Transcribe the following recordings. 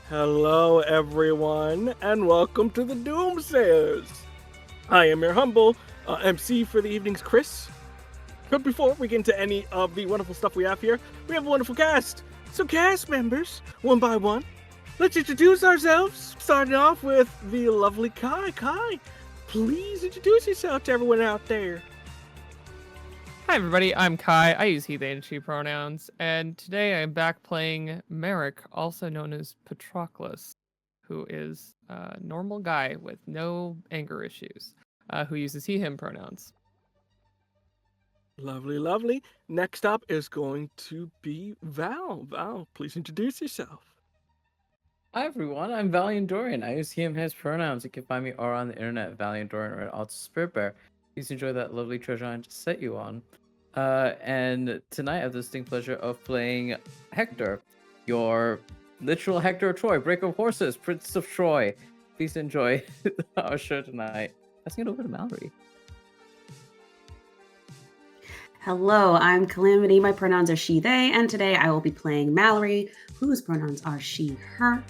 Hello, everyone, and welcome to the Doomsayers. I am your humble MC for the evening's Chris. But before we get into any of the wonderful stuff we have here, we have a wonderful cast. So, cast members, one by one, let's introduce ourselves. Starting off with the lovely Kai. Kai, please introduce yourself to everyone out there. Hi everybody, I'm Kai. I use he, they, and she pronouns, and today I'm back playing Merrick, also known as Patroclus, who is a normal guy with no anger issues, who uses he, him pronouns. Lovely, lovely. Next up is going to be Val. Val, please introduce yourself. Hi everyone, I'm Valiant Dorian. I use he, him, his pronouns. You can find me or on the internet, Valiant Dorian or also Spirit Bear. Please enjoy that lovely treasure I just set you on. And tonight I have the distinct pleasure of playing Hector, your literal Hector of Troy, Breaker of Horses, Prince of Troy. Please enjoy our show tonight. Passing it over to Mallory. Hello, I'm Calamity. My pronouns are she, they, and today I will be playing Mallory, whose pronouns are she, her,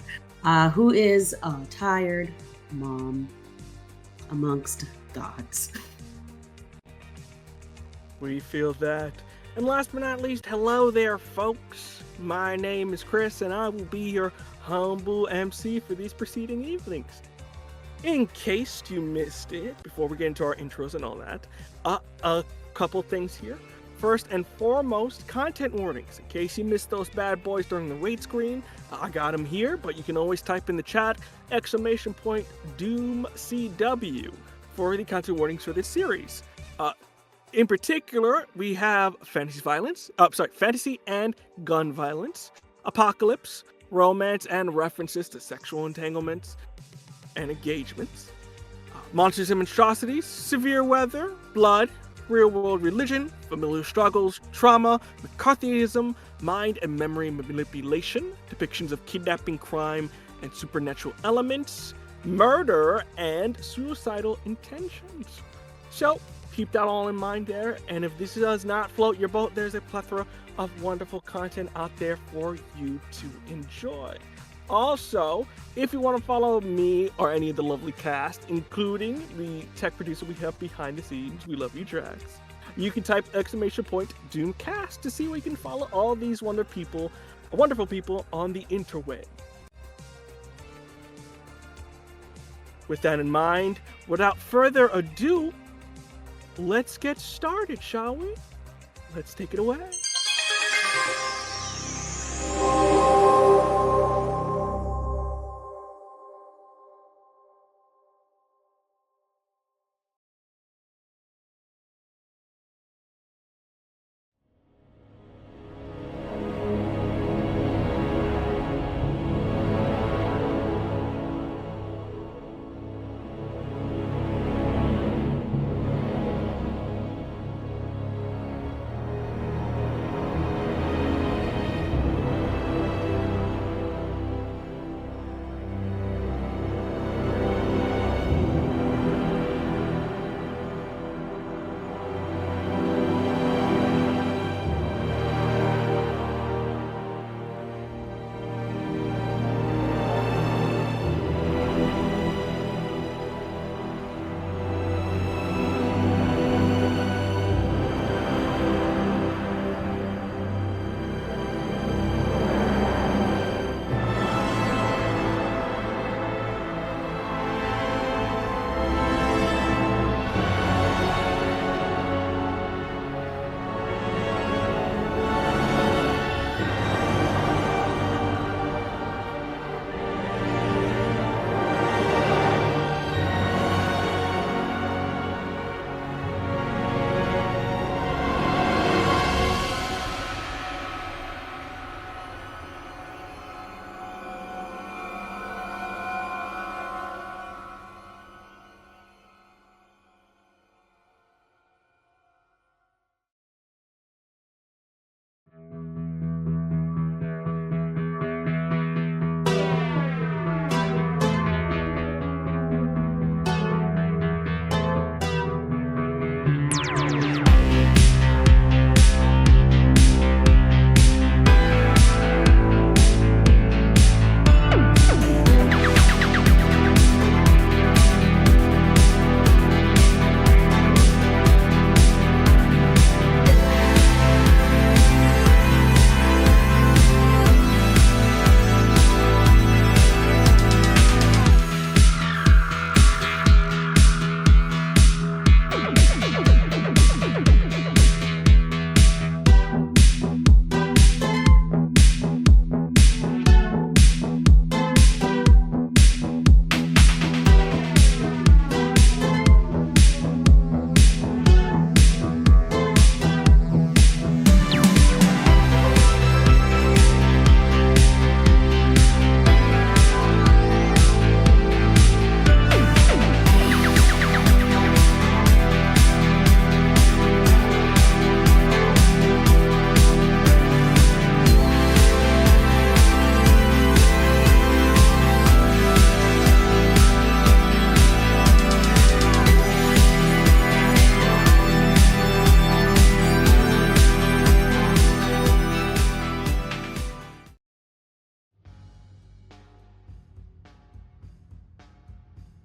who is a tired mom amongst gods. We feel that. And last but not least, hello there, folks. My name is Chris, and I will be your humble MC for these preceding evenings. In case you missed it, before we get into our intros and all that, a couple things here. First and foremost, content warnings. In case you missed those bad boys during the raid screen, I got them here, but you can always type in the chat, !DoomCW for the content warnings for this series. In particular, we have fantasy and gun violence, apocalypse, romance, and references to sexual entanglements and engagements, monsters and monstrosities, severe weather, blood, real-world religion, familial struggles, trauma, McCarthyism, mind and memory manipulation, depictions of kidnapping, crime, and supernatural elements, murder, and suicidal intentions. So, keep that all in mind there, and if this does not float your boat, there's a plethora of wonderful content out there for you to enjoy. Also, if you want to follow me or any of the lovely cast, including the tech producer we have behind the scenes, we love you, Drax, you can type !Doomcast to see where you can follow all these wonderful people on the interweb. With that in mind, without further ado, let's get started, shall we? Let's take it away.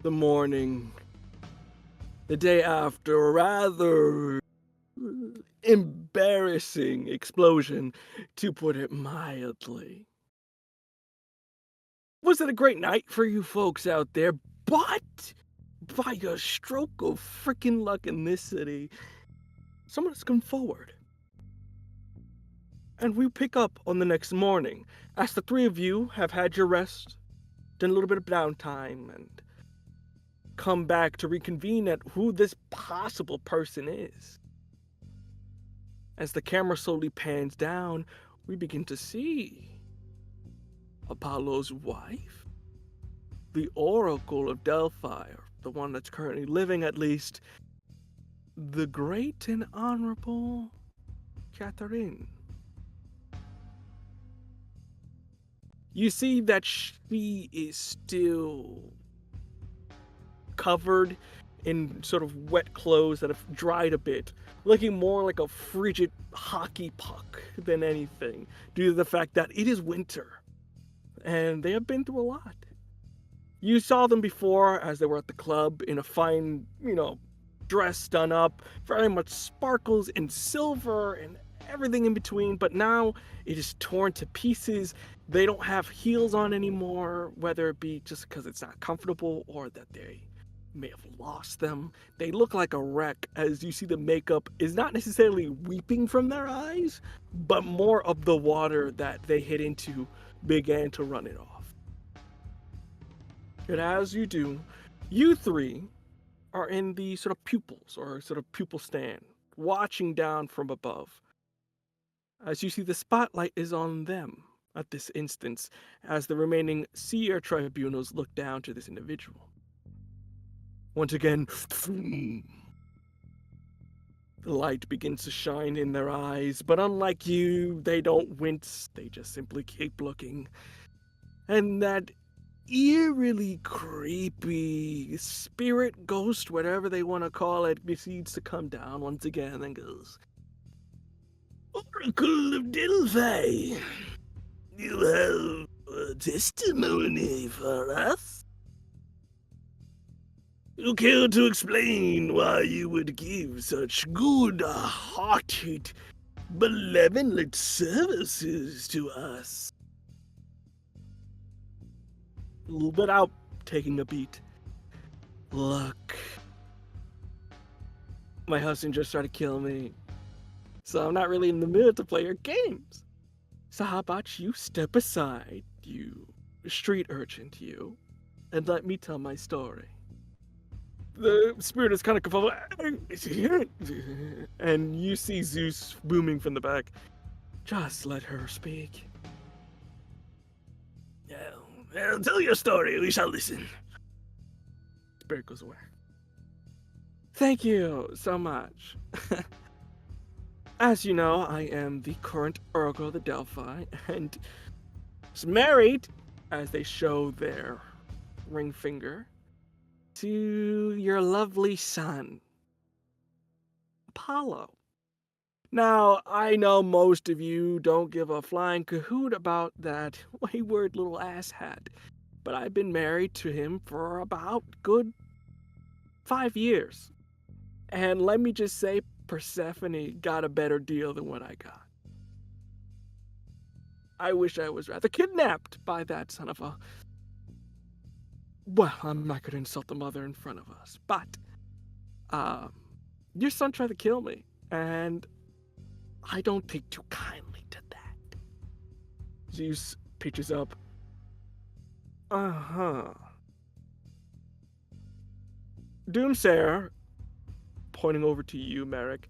the morning, the day after a rather embarrassing explosion, to put it mildly. Wasn't a great night for you folks out there, but by a stroke of freaking luck in this city, someone has come forward. And we pick up on the next morning, as the three of you have had your rest, done a little bit of downtime, and come back to reconvene at who this possible person is. As the camera slowly pans down, we begin to see Apollo's wife, the Oracle of Delphi, or the one that's currently living at least, the great and honorable Catherine. You see that she is still covered in sort of wet clothes that have dried a bit, looking more like a frigid hockey puck than anything, due to the fact that it is winter, and they have been through a lot. You saw them before as they were at the club in a fine, dress done up, very much sparkles and silver and everything in between, but now it is torn to pieces. They don't have heels on anymore, whether it be just because it's not comfortable or that they may have lost them. They look like a wreck, as you see the makeup is not necessarily weeping from their eyes, but more of the water that they hit into began to run it off. And as you do, you three are in the sort of pupils, or sort of pupil stand, watching down from above. As you see, the spotlight is on them at this instance, as the remaining seer tribunals look down to this individual. Once again, the light begins to shine in their eyes, but unlike you, they don't wince, they just simply keep looking. And that eerily creepy spirit, ghost, whatever they want to call it, proceeds to come down once again and goes, "Oracle of Delphi, you have a testimony for us? You care to explain why you would give such good-hearted, benevolent services to us?" Without taking a beat. "Look, my husband just tried to kill me, so I'm not really in the mood to play your games. So how about you step aside, you street urchin, you, and let me tell my story." The spirit is kind of confuzzled, and you see Zeus booming from the back. "Just let her speak." "Well, tell your story, we shall listen." Spirit goes away. "Thank you so much. As you know, I am the current Oracle of the Delphi, and was married," as they show their ring finger, "to your lovely son, Apollo. Now, I know most of you don't give a flying cahoot about that wayward little asshat, but I've been married to him for about good 5 years. And let me just say, Persephone got a better deal than what I got. I wish I was rather kidnapped by that son of a... Well, I'm not going to insult the mother in front of us, but your son tried to kill me, and I don't take too kindly to that." Zeus pitches up. "Uh-huh. Doomsayer," pointing over to you, Merrick,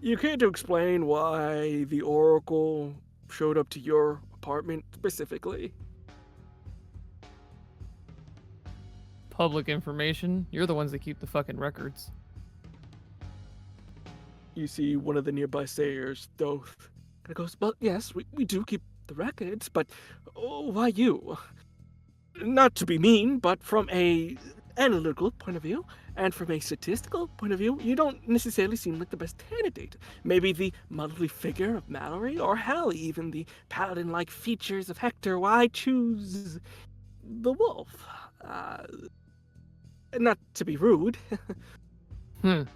"you care to explain why the Oracle showed up to your apartment specifically?" Public information. You're the ones that keep the fucking records. You see one of the nearby sayers, Doth, and goes, "Well, yes, we do keep the records, but why you? Not to be mean, but from a analytical point of view, and from a statistical point of view, you don't necessarily seem like the best candidate. Maybe the motherly figure of Mallory, or hell, even the paladin-like features of Hector. Why choose the wolf?" Not to be rude. I'm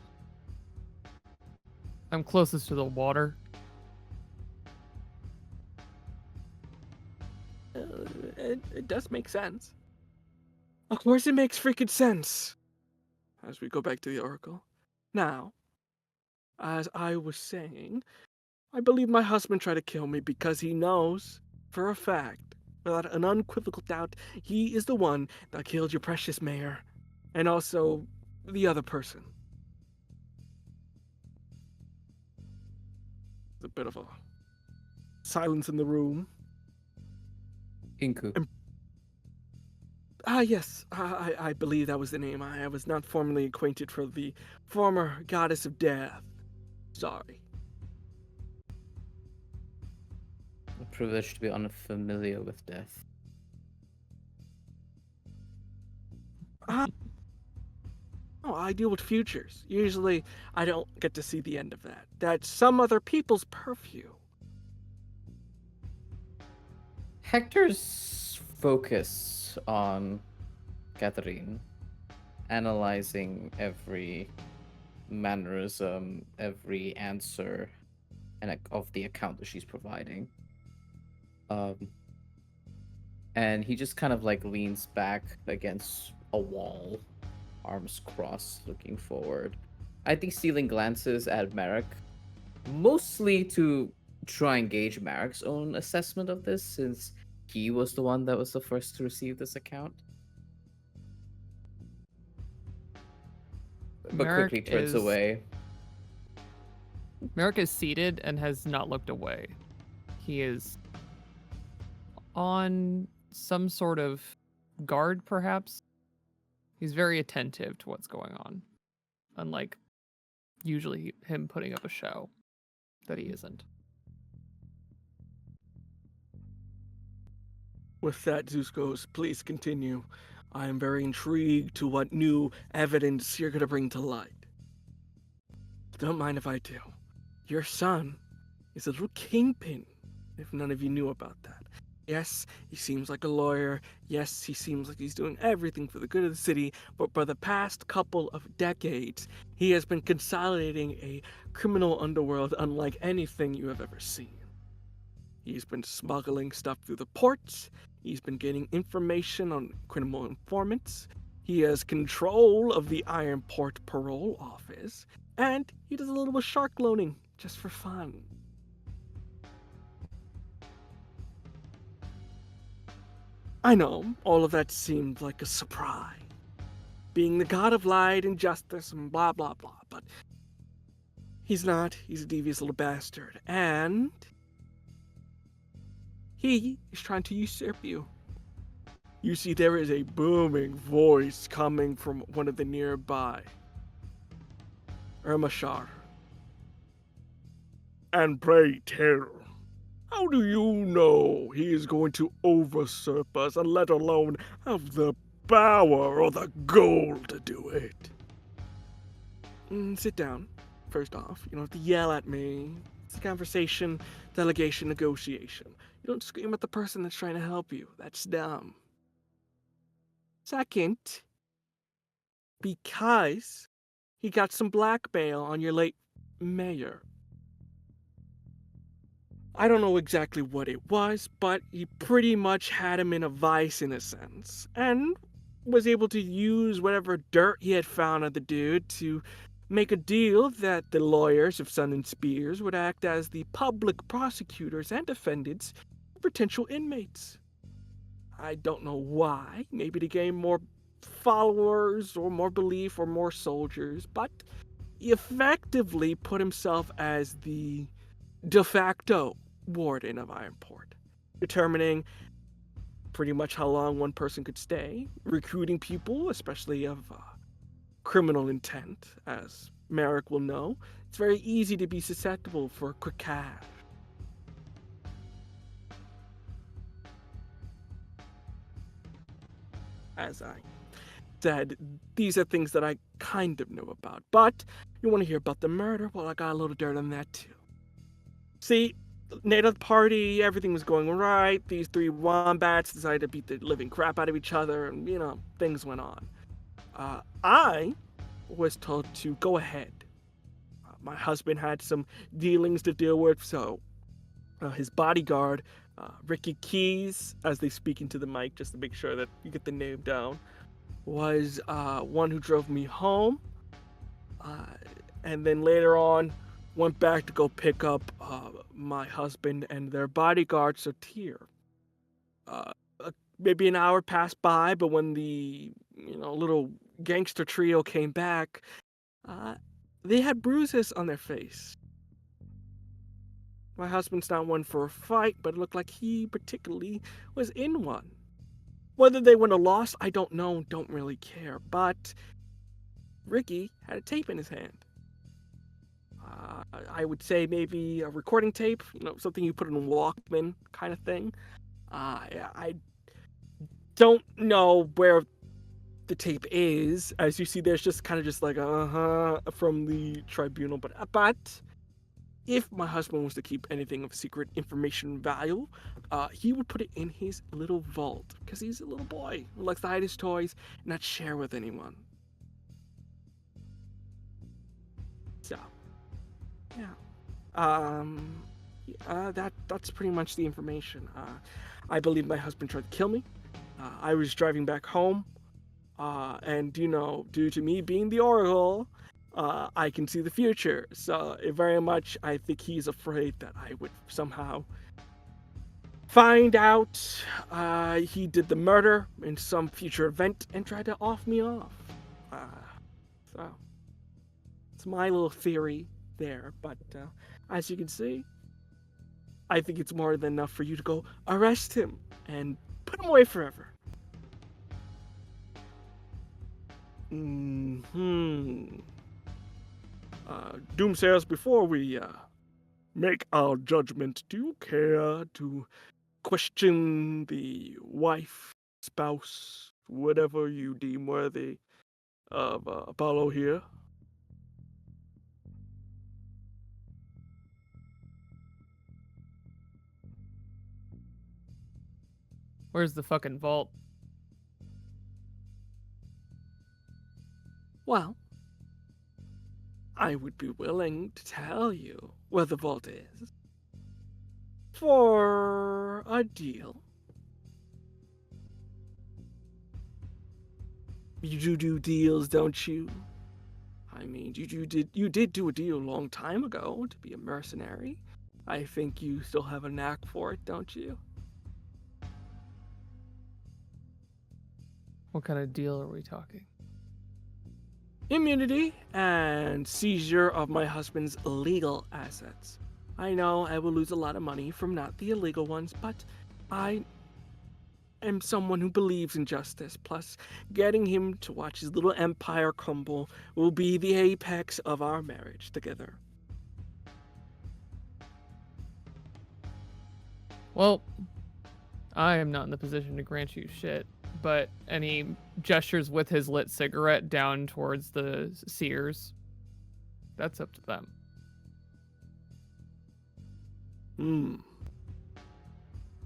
closest to the water. It does make sense. Of course it makes freaking sense. As we go back to the Oracle. Now, as I was saying, I believe my husband tried to kill me because he knows, for a fact, without an unequivocal doubt, he is the one that killed your precious mayor. And also, the other person. A bit of a silence in the room. Inku. Yes, I believe that was the name. I was not formally acquainted for the former goddess of death. Sorry. A privilege to be unfamiliar with death. Oh, I deal with futures. Usually, I don't get to see the end of that. That's some other people's purview. Hector's focus on Catherine, analyzing every mannerism, every answer, and of the account that she's providing. And he just kind of like leans back against a wall, arms crossed, looking forward. I think stealing glances at Merrick, mostly to try and gauge Merrick's own assessment of this, since he was the one that was the first to receive this account. But Merrick quickly turns is- away. Merrick is seated and has not looked away. He is on some sort of guard, perhaps. He's very attentive to what's going on, unlike usually him putting up a show that he isn't. With that, Zeus goes, please continue. I am very intrigued to what new evidence you're going to bring to light. Don't mind if I do. Your son is a little kingpin, if none of you knew about that. Yes, he seems like a lawyer. Yes, he seems like he's doing everything for the good of the city, but for the past couple of decades, he has been consolidating a criminal underworld unlike anything you have ever seen. He's been smuggling stuff through the ports. He's been getting information on criminal informants. He has control of the Iron Port Parole Office. And he does a little bit of shark loaning, just for fun. I know, all of that seemed like a surprise. Being the god of light and justice and blah blah blah, but he's not. He's a devious little bastard. And he is trying to usurp you. You see, there is a booming voice coming from one of the nearby Ermashar. And pray tell, how do you know he is going to usurp us and let alone have the power or the gold to do it? Sit down, first off. You don't have to yell at me. It's a conversation, delegation, negotiation. You don't scream at the person that's trying to help you. That's dumb. Second, because he got some blackmail on your late mayor. I don't know exactly what it was, but he pretty much had him in a vice in a sense, and was able to use whatever dirt he had found on the dude to make a deal that the lawyers of Sun and Spears would act as the public prosecutors and defendants of potential inmates. I don't know why, maybe to gain more followers or more belief or more soldiers, but he effectively put himself as the de facto warden of Ironport, determining pretty much how long one person could stay, recruiting people, especially of criminal intent. As Merrick will know, it's very easy to be susceptible for quick cash. As I said, these are things that I kind of know about, but you want to hear about the murder? Well, I got a little dirt on that too. See, night of the party, everything was going right. These three wombats decided to beat the living crap out of each other, and, things went on. I was told to go ahead. My husband had some dealings to deal with, so his bodyguard, Ricky Keys, as they speak into the mic just to make sure that you get the name down, was one who drove me home, and then later on went back to go pick up my husband and their bodyguard, Satir. Maybe an hour passed by, but when the little gangster trio came back, they had bruises on their face. My husband's not one for a fight, but it looked like he particularly was in one. Whether they won or lost, I don't know, don't really care, but Ricky had a tape in his hand. I would say maybe a recording tape, something you put in a Walkman kind of thing. I don't know where the tape is. As you see, there's just like from the tribunal, but if my husband was to keep anything of secret information value, he would put it in his little vault, because he's a little boy who likes to hide his toys and not share with anyone. So, yeah. That's pretty much the information. I believe my husband tried to kill me. I was driving back home, and due to me being the Oracle, I can see the future. So very much, I think he's afraid that I would somehow find out he did the murder in some future event and try to off me off. So it's my little theory there, but as you can see, I think it's more than enough for you to go arrest him and put him away forever. Doomsayers, before we make our judgment, do you care to question the wife, spouse, whatever you deem worthy of Apollo here? Where's the fucking vault? Well, I would be willing to tell you where the vault is for a deal. You do deals, don't you? I mean, you did do a deal a long time ago to be a mercenary. I think you still have a knack for it, don't you? What kind of deal are we talking? Immunity and seizure of my husband's legal assets. I know I will lose a lot of money from not the illegal ones, but I am someone who believes in justice. Plus, getting him to watch his little empire crumble will be the apex of our marriage together. Well, I am not in the position to grant you shit, but any gestures with his lit cigarette down towards the seers, that's up to them.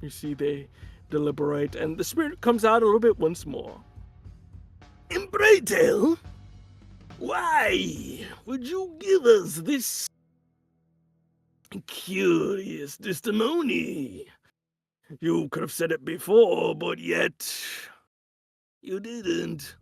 You see, they deliberate, and the spirit comes out a little bit once more. And pray tell, why would you give us this curious testimony? You could have said it before, but yet you didn't.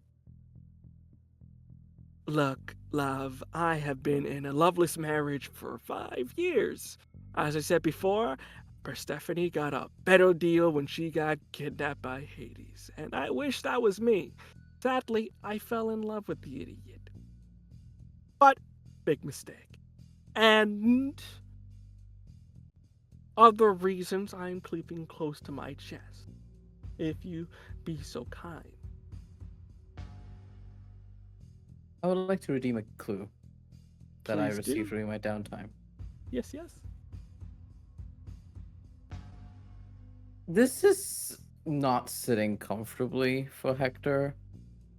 Look, love, I have been in a loveless marriage for 5 years. As I said before, Persephone got a better deal when she got kidnapped by Hades, and I wish that was me. Sadly, I fell in love with the idiot. But, big mistake. And other reasons I'm keeping close to my chest, if you be so kind. I would like to redeem a clue that I Please received do. during my downtime. Yes. This is not sitting comfortably for Hector.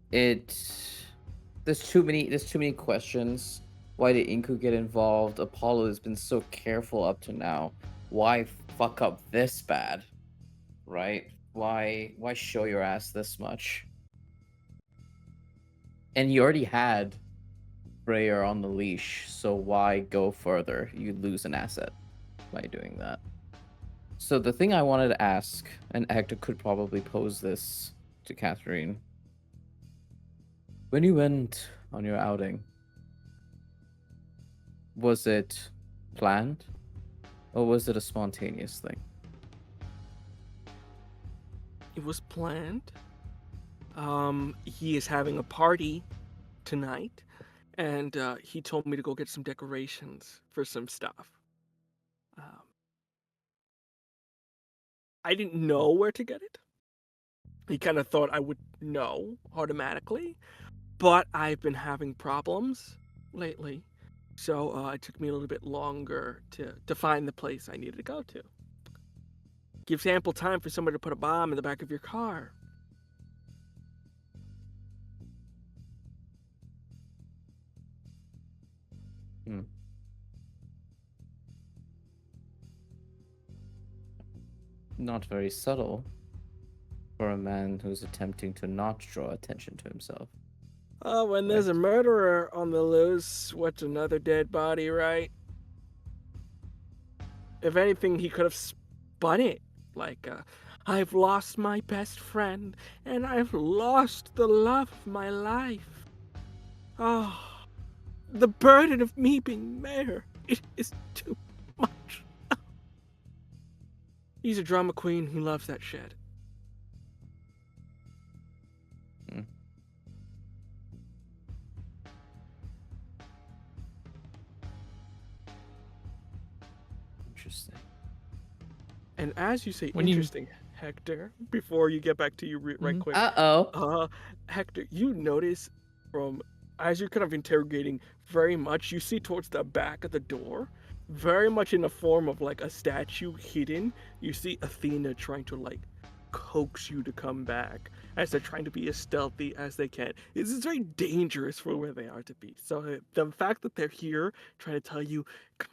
There's too many questions. Why did Inku get involved? Apollo has been so careful up to now. Why fuck up this bad? Right? Why show your ass this much? And you already had Brayer on the leash, so why go further? You lose an asset by doing that. So the thing I wanted to ask, and Hector could probably pose this to Catherine. When you went on your outing, was it planned or was it a spontaneous thing? It was planned. He is having a party tonight, and he told me to go get some decorations for some stuff. Um, I didn't know where to get it. He kind of thought I would know automatically, but I've been having problems lately, so it took me a little bit longer to find the place I needed to go to. Gives ample time for somebody to put a bomb in the back of your car. Hmm. Not very subtle for a man who's attempting to not draw attention to himself. Oh, when there's a Right. murderer on the loose, what's another dead body, right? If anything, he could have spun it like, I've lost my best friend, and I've lost the love of my life. Oh, the burden of me being mayor, it is too much. He's a drama queen who loves that shit. Hmm. Interesting. And as you say, When you- interesting, Hector, before you get back to you right Mhm. quick, Uh-oh. Hector, you notice from as you're kind of interrogating, very much you see towards the back of the door, very much in the form of like a statue hidden. You see Athena trying to like coax you to come back as they're trying to be as stealthy as they can. This is very dangerous for where they are to be. So the fact that they're here trying to tell you "Come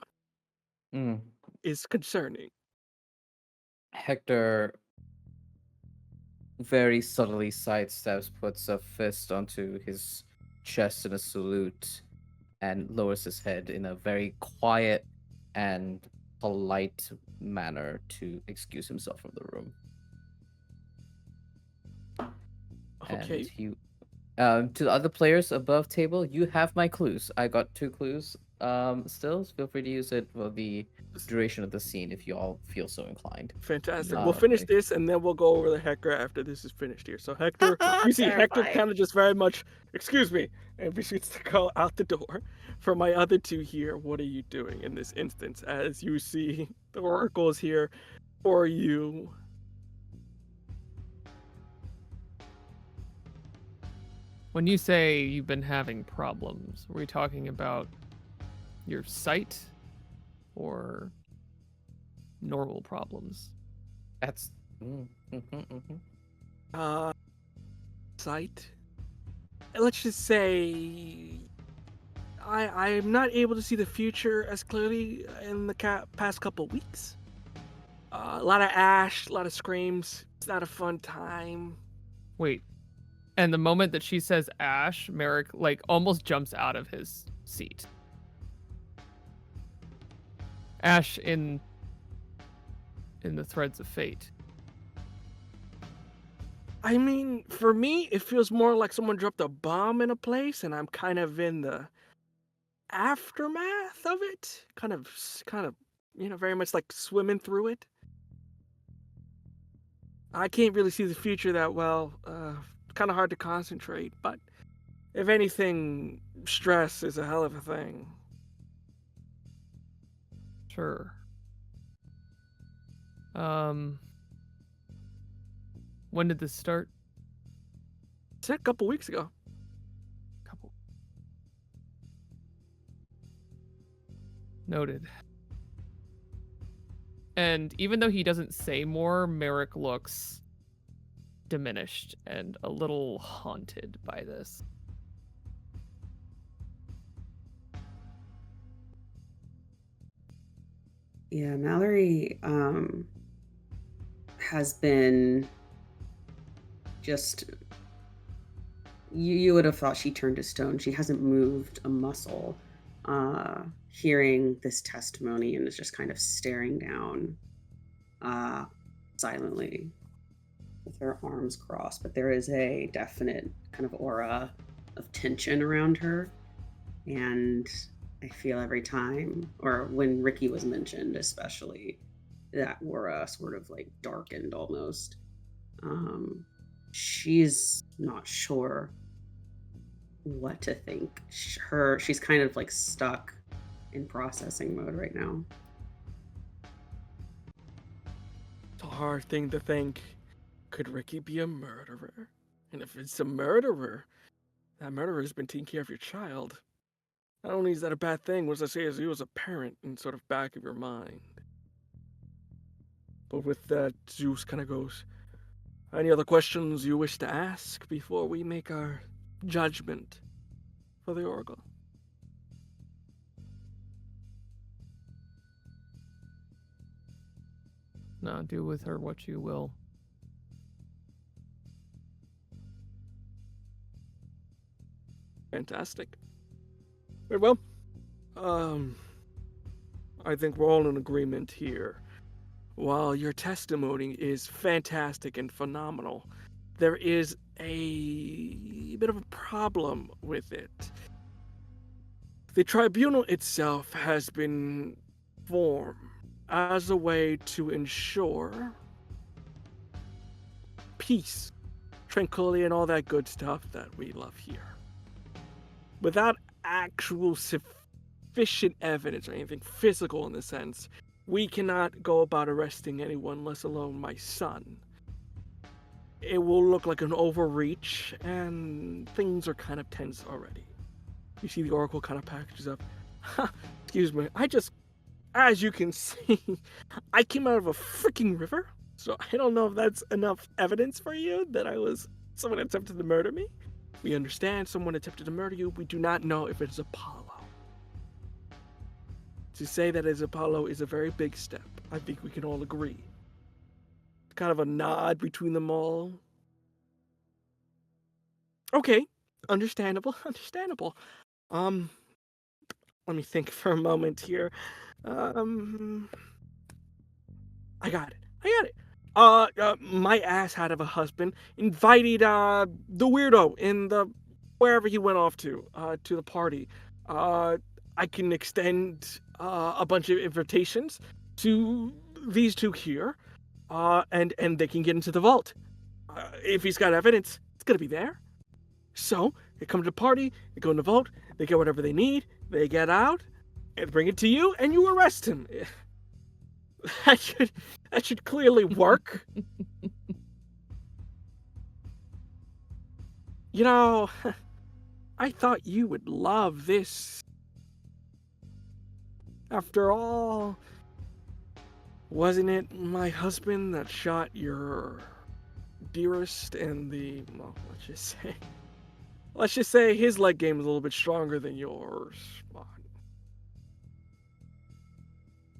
on," Hmm. is concerning. Hector very subtly sidesteps, puts a fist onto his chest in a salute, and lowers his head in a very quiet and polite manner to excuse himself from the room. And Okay, he, to the other players above table, you have my clues. I got 2 clues. Still, feel free to use it for the duration of the scene if you all feel so inclined. fantastic. We'll finish Like, this and then we'll go over the Hector after this is finished here. So Hector, you see Hector terrifying. kind of just very much, excuse me, and proceeds to go out the door. For my other two here, what are you doing in this instance as you see the Oracle is here for you? When you say you've been having problems, are we talking about your sight or normal problems? That's. Mhm. Uh, sight. Let's just say I'm not able to see the future as clearly in the past couple weeks. A lot of ash, a lot of screams. It's not a fun time. Wait. And the moment that she says Ash, Merrick like almost jumps out of his seat. Ash in the Threads of Fate. I mean, for me, it feels more like someone dropped a bomb in a place, and I'm kind of in the aftermath of it. Kind of, very much like swimming through it. I can't really see the future that well. Kind of hard to concentrate, but if anything, stress is a hell of a thing. Sure. When did this start? It's a couple weeks ago. Couple. Noted. And even though he doesn't say more, Merrick looks diminished and a little haunted by this. Yeah, Mallory has been just You would have thought she turned to stone. She hasn't moved a muscle, hearing this testimony, and is just kind of staring down silently with her arms crossed. But there is a definite kind of aura of tension around her. And I feel every time, or when Ricky was mentioned, especially, that aura sort of like darkened almost. She's not sure what to think. She's kind of like stuck in processing mode right now. It's a hard thing to think. Could Ricky be a murderer? And if it's a murderer, that murderer has been taking care of your child. Not only is that a bad thing, what I say is you as a parent in sort of back of your mind. But with that, Zeus kind of goes, any other questions you wish to ask before we make our judgment for the Oracle? No, do with her what you will. Fantastic. Very well. I think we're all in agreement here. While your testimony is fantastic and phenomenal, there is a bit of a problem with it. The tribunal itself has been formed as a way to ensure peace, tranquility, and all that good stuff that we love here. Without actual sufficient evidence or anything physical in the sense, we cannot go about arresting anyone, let alone my son. It will look like an overreach, and things are kind of tense already. You see the Oracle kind of packages up. Excuse me, as you can see, I came out of a freaking river, so I don't know if that's enough evidence for you that someone attempted to murder me. We understand someone attempted to murder you. We do not know if it's Apollo. To say that it's Apollo is a very big step. I think we can all agree. Kind of a nod between them all. Okay, understandable. Let me think for a moment here. I got it. My asshat of a husband invited the weirdo in the wherever he went off to the party. I can extend a bunch of invitations to these two here, and they can get into the vault. If he's got evidence, it's gonna be there. So they come to the party, they go in the vault, they get whatever they need, they get out, and bring it to you, and you arrest him. That should clearly work. You know, I thought you would love this. After all, wasn't it my husband that shot your dearest and well, let's just say his leg game is a little bit stronger than yours.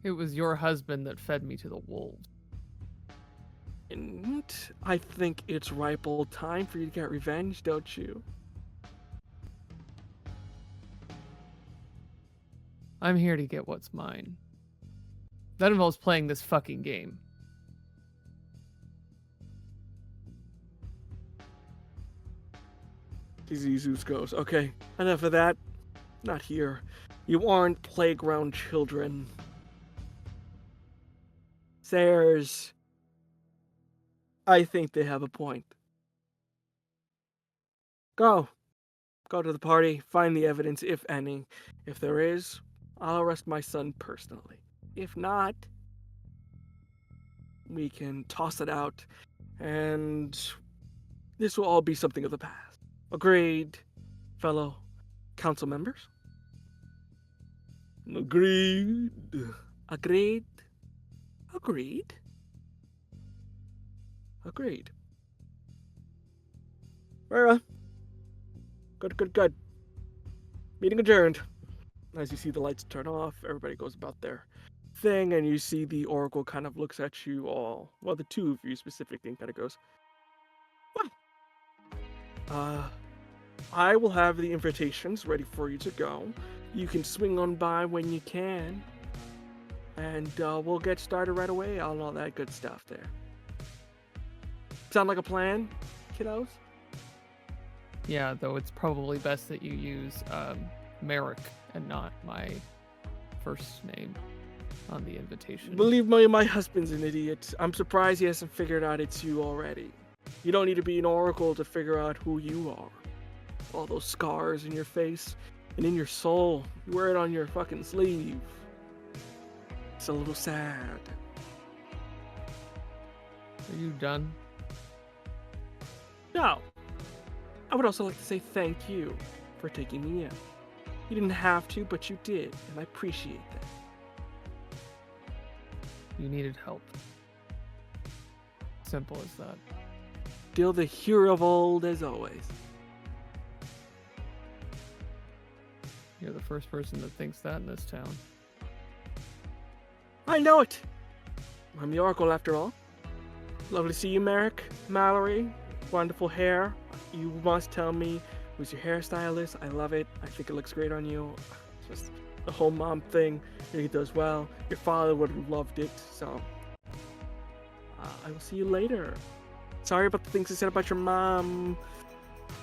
It was your husband that fed me to the wolves. And I think it's ripe old time for you to get revenge, don't you? I'm here to get what's mine. That involves playing this fucking game. Zeus goes, okay, enough of that. Not here. You aren't playground children. Sayers, I think they have a point. Go to the party, find the evidence, if any. If there is, I'll arrest my son personally. If not, we can toss it out, and this will all be something of the past. Agreed, fellow council members? Agreed. Very well. Good. Meeting adjourned. As you see the lights turn off, everybody goes about their thing, and you see the Oracle kind of looks at you all. Well, the two of you specifically kind of goes, what? I will have the invitations ready for you to go. You can swing on by when you can. And we'll get started right away on all that good stuff there. Sound like a plan, kiddos? Yeah, though it's probably best that you use Merrick and not my first name on the invitation. Believe me, my husband's an idiot. I'm surprised he hasn't figured out it's you already. You don't need to be an oracle to figure out who you are. All those scars in your face and in your soul. You wear it on your fucking sleeve. It's a little sad. Are you done? No. I would also like to say thank you for taking me in. You didn't have to, but you did, and I appreciate that. You needed help. Simple as that. Still the hero of old as always. You're the first person that thinks that in this town. I know it. I'm the Oracle after all. Lovely to see you, Merrick. Mallory, wonderful hair. You must tell me who's your hairstylist. I love it. I think it looks great on you. Just the whole mom thing. He does well. Your father would have loved it. So I will see you later. Sorry about the things I said about your mom.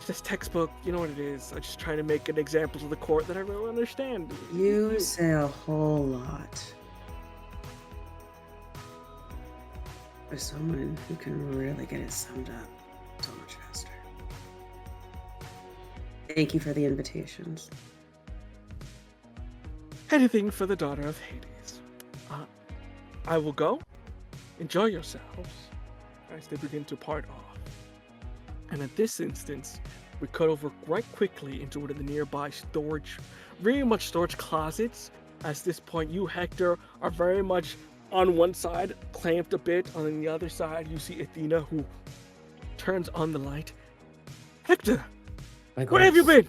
Just textbook. You know what it is. I'm just trying to make an example to the court that I really understand. You say a whole lot. For someone who can really get it summed up so much faster. Thank you for the invitations. Anything for the daughter of Hades. I will go. Enjoy yourselves as they begin to part off. And at this instance, we cut over right quickly into one of the nearby storage, very much storage closets. At this point, you, Hector, are very much on one side, clamped a bit. On the other side, you see Athena, who turns on the light. Hector, where have you been?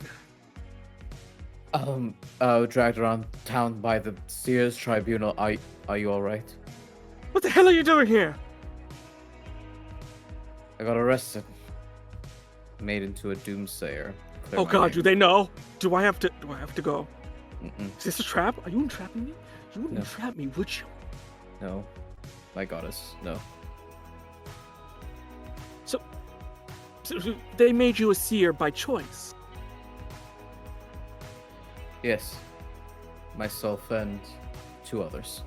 Dragged around town by the Sears Tribunal. Are you alright? What the hell are you doing here? I got arrested. Made into a Doomsayer. Oh God, do they know? Do I have to go? Mm-mm. Is this a trap? Are you entrapping me? You wouldn't No. entrap me, would you? No. My goddess, no. So they made you a seer by choice. Yes. Myself and 2 others.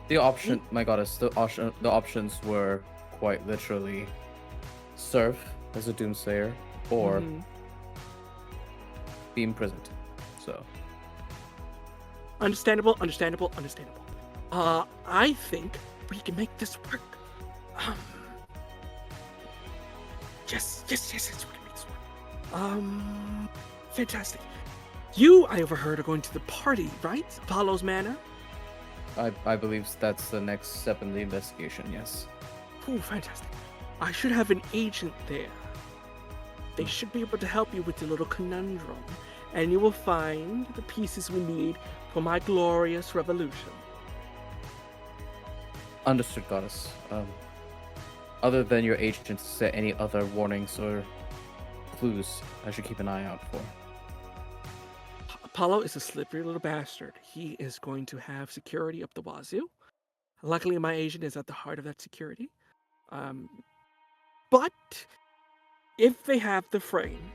The option, my goddess, the options were quite literally serve as a Doomsayer or Mhm. be imprisoned. So. Understandable. I think we can make this work. Yes, we can make this work. Fantastic. You, I overheard, are going to the party, right? Apollo's Manor? I believe that's the next step in the investigation, yes. Ooh, fantastic. I should have an agent there. They should be able to help you with your little conundrum, and you will find the pieces we need for my glorious revolution. Understood, goddess. Other than your agent, is there any other warnings or clues I should keep an eye out for? Apollo is a slippery little bastard. He is going to have security up the wazoo. Luckily, my agent is at the heart of that security. But if they have the frame,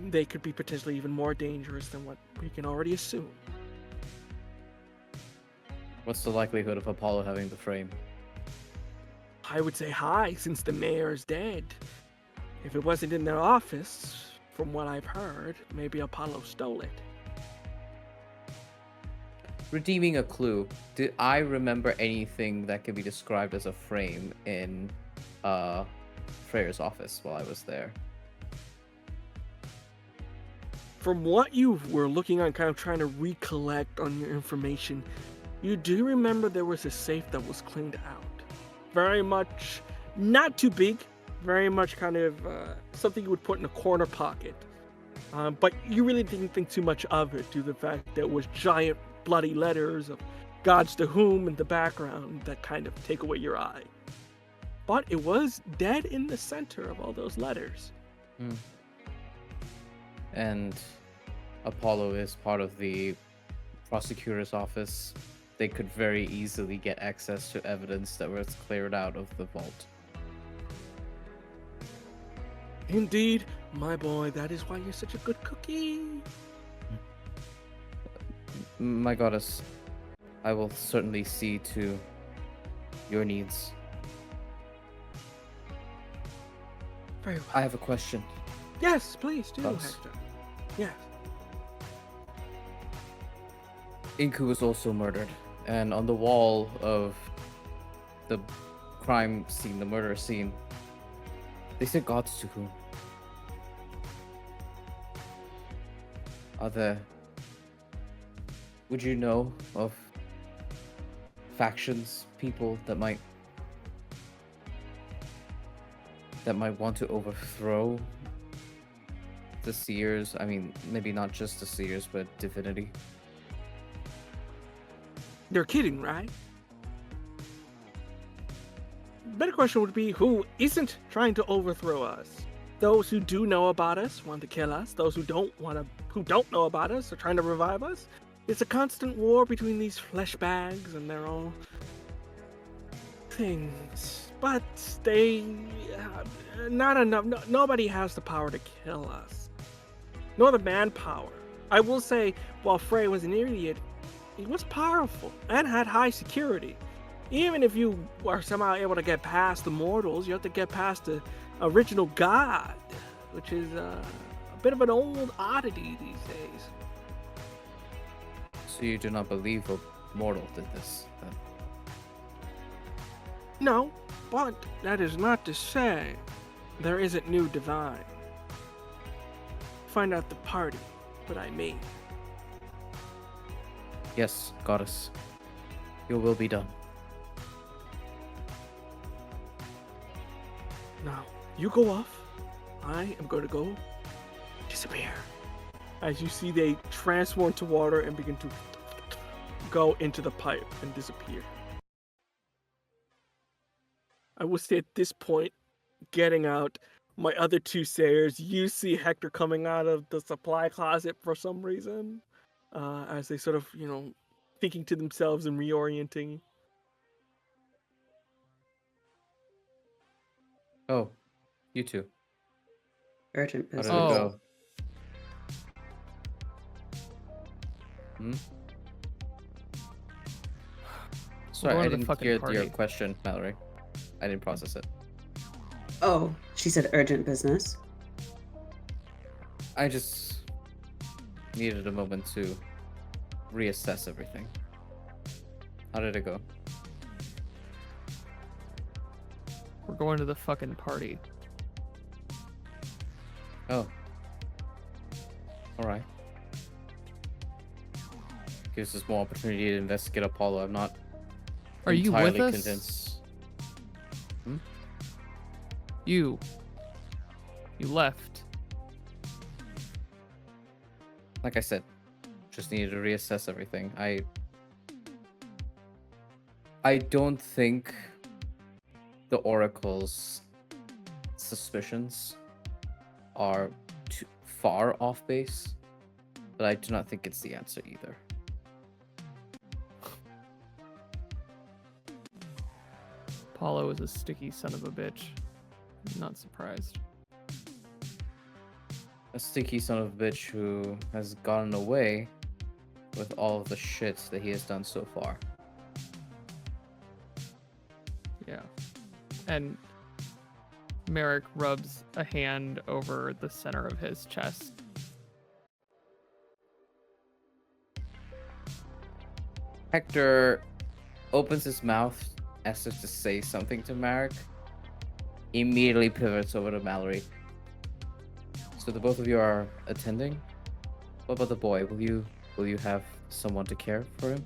they could be potentially even more dangerous than what we can already assume. What's the likelihood of Apollo having the frame? I would say high, since the mayor is dead. If it wasn't in their office, from what I've heard, maybe Apollo stole it. Redeeming a clue. Did I remember anything that could be described as a frame in Freyr's office while I was there? From what you were looking on, kind of trying to recollect on your information, you do remember there was a safe that was cleaned out. Very much, not too big, very much kind of something you would put in a corner pocket. But you really didn't think too much of it due to the fact that it was giant bloody letters of gods to whom in the background that kind of take away your eye. but it was dead in the center of all those letters. Hmm. And Apollo is part of the prosecutor's office. They could very easily get access to evidence that was cleared out of the vault. Indeed, my boy, that is why you're such a good cookie. My goddess, I will certainly see to your needs. Very well. I have a question. Yes, please do, Boss. Hector. Yes. Inku was also murdered, and on the wall of the crime scene, the murder scene, they said gods to whom? Are there... Would you know of factions, people that might want to overthrow the Seers? I mean, maybe not just the Seers, but divinity. You're kidding, right? Better question would be, who isn't trying to overthrow us? Those who do know about us want to kill us. Those who don't know about us are trying to revive us. It's a constant war between these flesh bags and their own things. But they, not enough. No, nobody has the power to kill us, nor the manpower. I will say, while Frey was an idiot, he was powerful and had high security. Even if you are somehow able to get past the mortals, you have to get past the original god, which is a bit of an old oddity these days. So you do not believe a mortal did this, then? No, but that is not to say there isn't new divine. Find out the party, what I mean. Yes, goddess. Your will be done. Now, you go off. I am going to go disappear. As you see, they transform to water and begin to go into the pipe and disappear. I will say at this point, getting out, my other two Sayers, you see Hector coming out of the supply closet for some reason, as they sort of, thinking to themselves and reorienting. Oh, you two. Urgent How business. did it Oh. go? Hmm? Sorry, going I to the didn't fucking hear your party. question, Mallory. I didn't process it. Oh, she said urgent business. I just needed a moment to reassess everything. How did it go? We're going to the fucking party. Oh. Alright. Gives us more opportunity to investigate Apollo. I'm not Are you with entirely us? convinced. You left. Like I said, just needed to reassess everything. I don't think the Oracle's suspicions are too far off base, but I do not think it's the answer either. Apollo is a sticky son of a bitch. Not surprised. A sticky son of a bitch who has gotten away with all of the shit that he has done so far. Yeah. And Merrick rubs a hand over the center of his chest. Hector opens his mouth as if to say something to Marek. Immediately pivots over to Mallory. So the both of you are attending? What about the boy? Will you have someone to care for him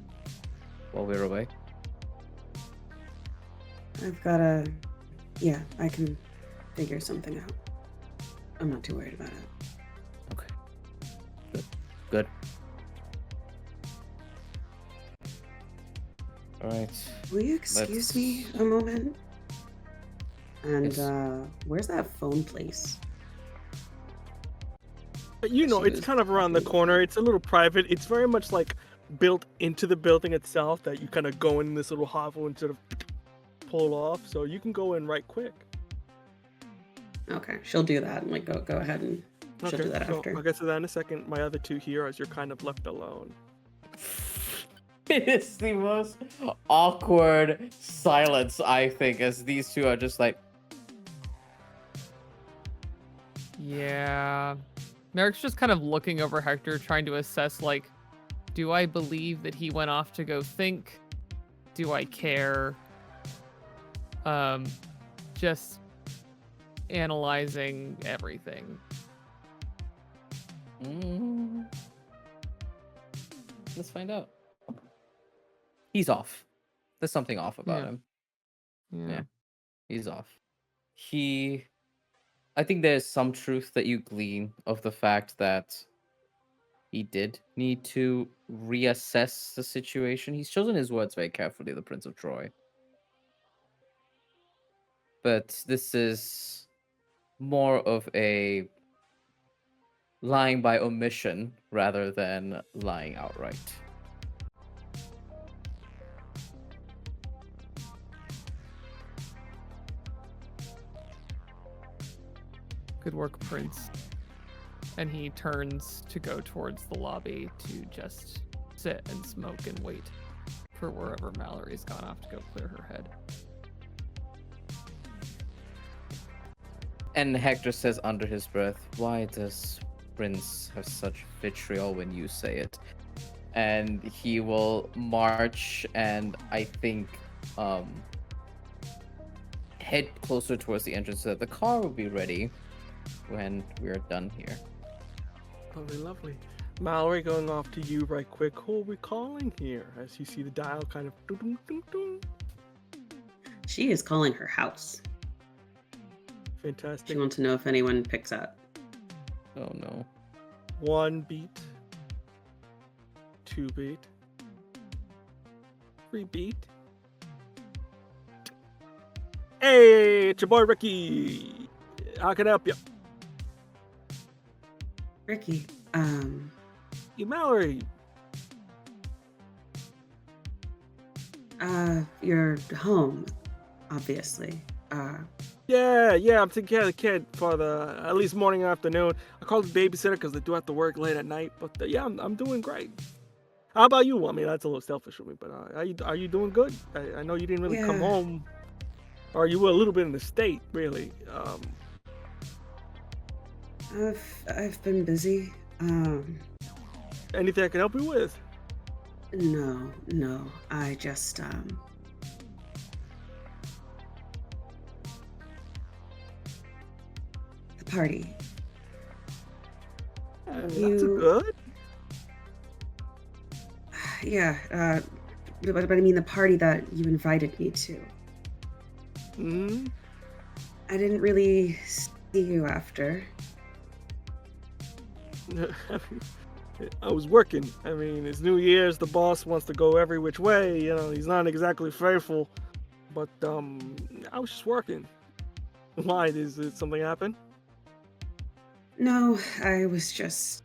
while we're away? I've got yeah, I can figure something out. I'm not too worried about it. Okay. Good. Alright. Will you excuse me a moment? And Yes. where's that phone place? But She it's was kind of around the talking corner. about? It's a little private. It's very much like built into the building itself that you kind of go in this little hovel and sort of pull off. So you can go in right quick. Okay, she'll do that and like go ahead and she'll do Okay, that so after. I'll get to that in a second. My other two heroes, you're kind of left alone. It is the most awkward silence, I think, as these two are just like, Yeah. Merrick's just kind of looking over Hector, trying to assess, like, do I believe that he went off to go think? Do I care? Just analyzing everything. mm, let's find out. He's off. There's something off about Yeah. him. Yeah. Yeah. He's off. I think there's some truth that you glean of the fact that he did need to reassess the situation. He's chosen his words very carefully, the Prince of Troy. But this is more of a lying by omission rather than lying outright. Good work, Prince. And he turns to go towards the lobby to just sit and smoke and wait for wherever Mallory's gone off to go clear her head. And Hector says under his breath, "Why does Prince have such vitriol when you say it?" And he will march and I think head closer towards the entrance so that the car will be ready when we're done here. Lovely, lovely. Mallory, going off to you right quick. Who are we calling here? As you see the dial kind of doo doo doo. She is calling her house. Fantastic. She wants to know if anyone picks up. Oh no. 1 beat. 2 beat. 3 beat. Hey, it's your boy Ricky. How can I help you? Ricky, You, Mallory. you're home, obviously. Yeah, I'm taking care of the kid for the at least morning and afternoon. I called the babysitter because they do have to work late at night. But yeah, I'm doing great. How about you? I mean, that's a little selfish of me, but are you doing good? I know you didn't really come Yeah. home, or you were a little bit in the state, really. I've been busy. Anything I can help you with? No. I just the party. That's You- good. Yeah, but I mean the party that you invited me to. Hmm. I didn't really see you after. I was working. I mean, it's New Year's. The boss wants to go every which way. He's not exactly faithful. But I was just working. Why? Did something happen? No, I was just.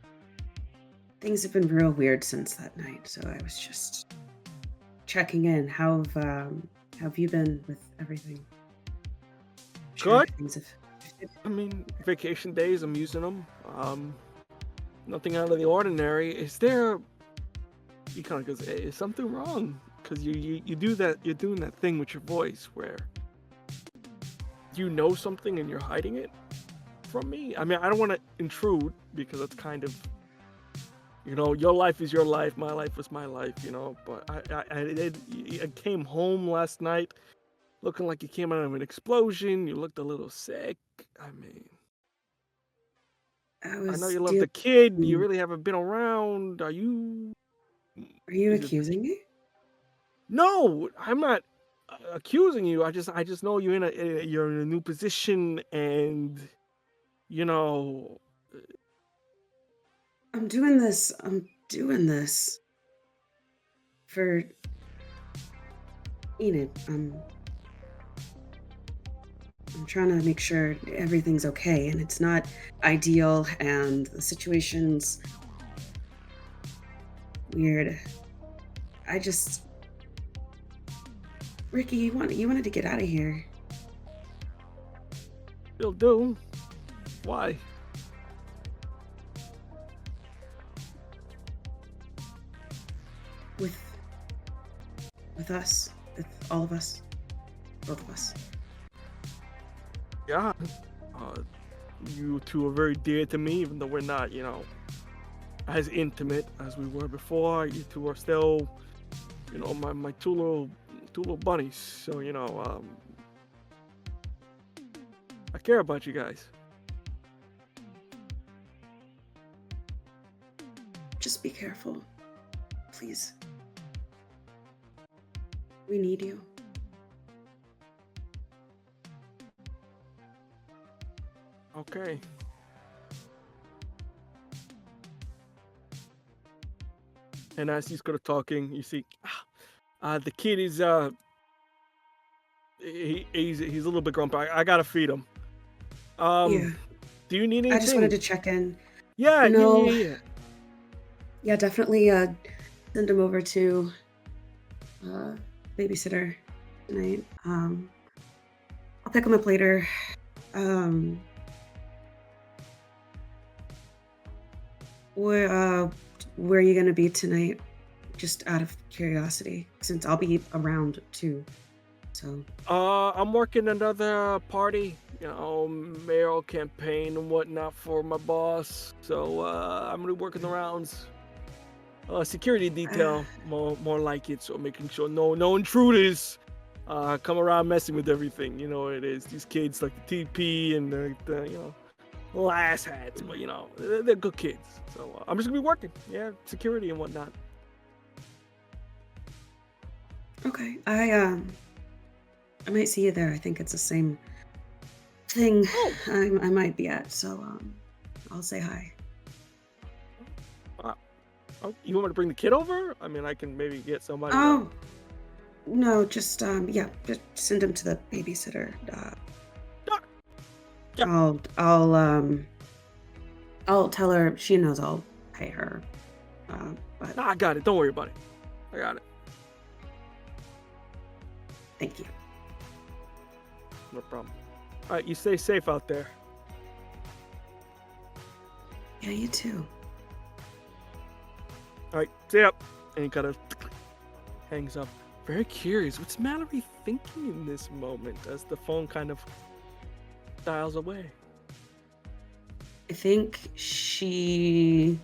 Things have been real weird since that night, so I was just checking in. How have you been with everything? Sure, Good. things have. I mean, vacation days. I'm using them. Nothing out of the ordinary. Is there? You kind of goes, hey, is something wrong? Because you do that. You're doing that thing with your voice where you know something and you're hiding it from me. I mean, I don't want to intrude because it's kind of, your life is your life, my life was my life, But I came home last night looking like you came out of an explosion. You looked a little sick. I mean, I I know was you love the kid. You dealing- really haven't been around. Are you? Are you Is it- accusing me? No, I'm not accusing you. I just know you're you're in a new position, and you know, I'm doing this. For Enid. I'm I'm trying to make sure everything's okay, and it's not ideal, and the situation's weird. I just, Ricky, you wanted to get out of here. Still do. Why? With us, with all of us, both of us. Yeah. You two are very dear to me, even though we're not, as intimate as we were before. You two are still, my two little bunnies. So, I care about you guys. Just be careful, please. We need you. Okay. And as he's talking, you see, the kid is he's a little bit grumpy. I gotta feed him. Yeah. Do you need anything? I just wanted to check in. Yeah, No. yeah. Yeah, definitely send him over to babysitter tonight. I'll pick him up later. Where are you gonna be tonight? Just out of curiosity, since I'll be around too. So I'm working another party, mayoral campaign and whatnot for my boss. So I'm gonna be working the rounds. Security detail, more like it. So making sure no intruders come around messing with everything. You know what it is. These kids like the TP and the little ass hats, but they're good kids. So I'm just gonna be working, security and whatnot. okay, I might see you there. I think it's the same thing I might be at. So I'll say hi. Oh, you want me to bring the kid over? I mean, I can maybe get somebody. Oh no, just just send him to the babysitter. Yeah. I'll tell her. She knows I'll pay her. But I got it. Don't worry about it. I got it. thank you. No problem. All right, you stay safe out there. Yeah, you too. All right, see ya. And he kind of hangs up. Very curious. What's Mallory thinking in this moment as the phone kind of dials away? I think she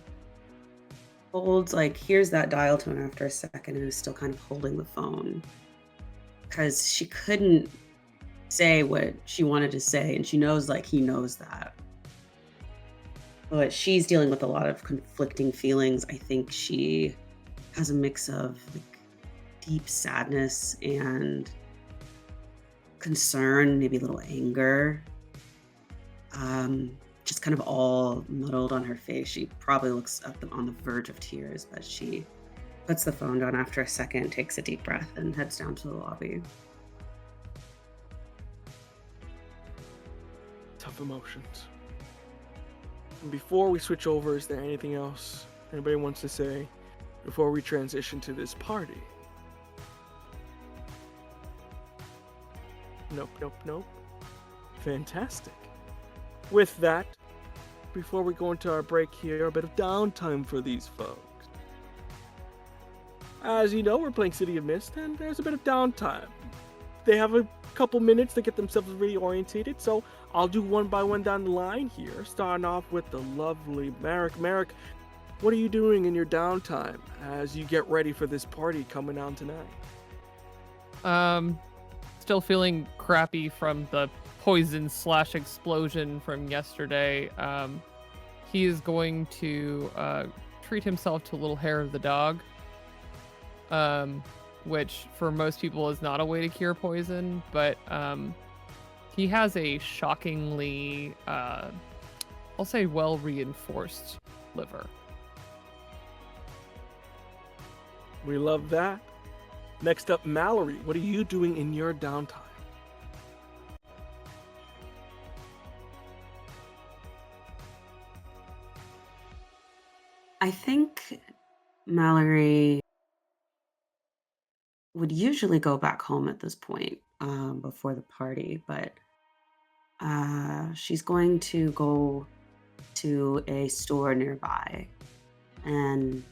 holds, hears that dial tone after a second and is still kind of holding the phone. Because she couldn't say what she wanted to say, and she knows, he knows that. But she's dealing with a lot of conflicting feelings. I think she has a mix of deep sadness and concern, maybe a little anger. Just kind of all muddled on her face. She probably looks on the verge of tears, but she puts the phone down after a second, takes a deep breath, and heads down to the lobby. Tough emotions. And before we switch over, is there anything else anybody wants to say before we transition to this party? Nope. Fantastic. With that, before we go into our break here, a bit of downtime for these folks. As you know, we're playing City of Mist, and there's a bit of downtime. They have a couple minutes to get themselves reorientated, so I'll do one by one down the line here, starting off with the lovely Merrick. Merrick, what are you doing in your downtime as you get ready for this party coming on tonight? Still feeling crappy from the poison / explosion from yesterday. He is going to treat himself to a little hair of the dog, which for most people is not a way to cure poison, but he has a shockingly, I'll say, well-reinforced liver. We love that. Next up, Mallory, what are you doing in your downtime? I think Mallory would usually go back home at this point before the party, but she's going to go to a store nearby and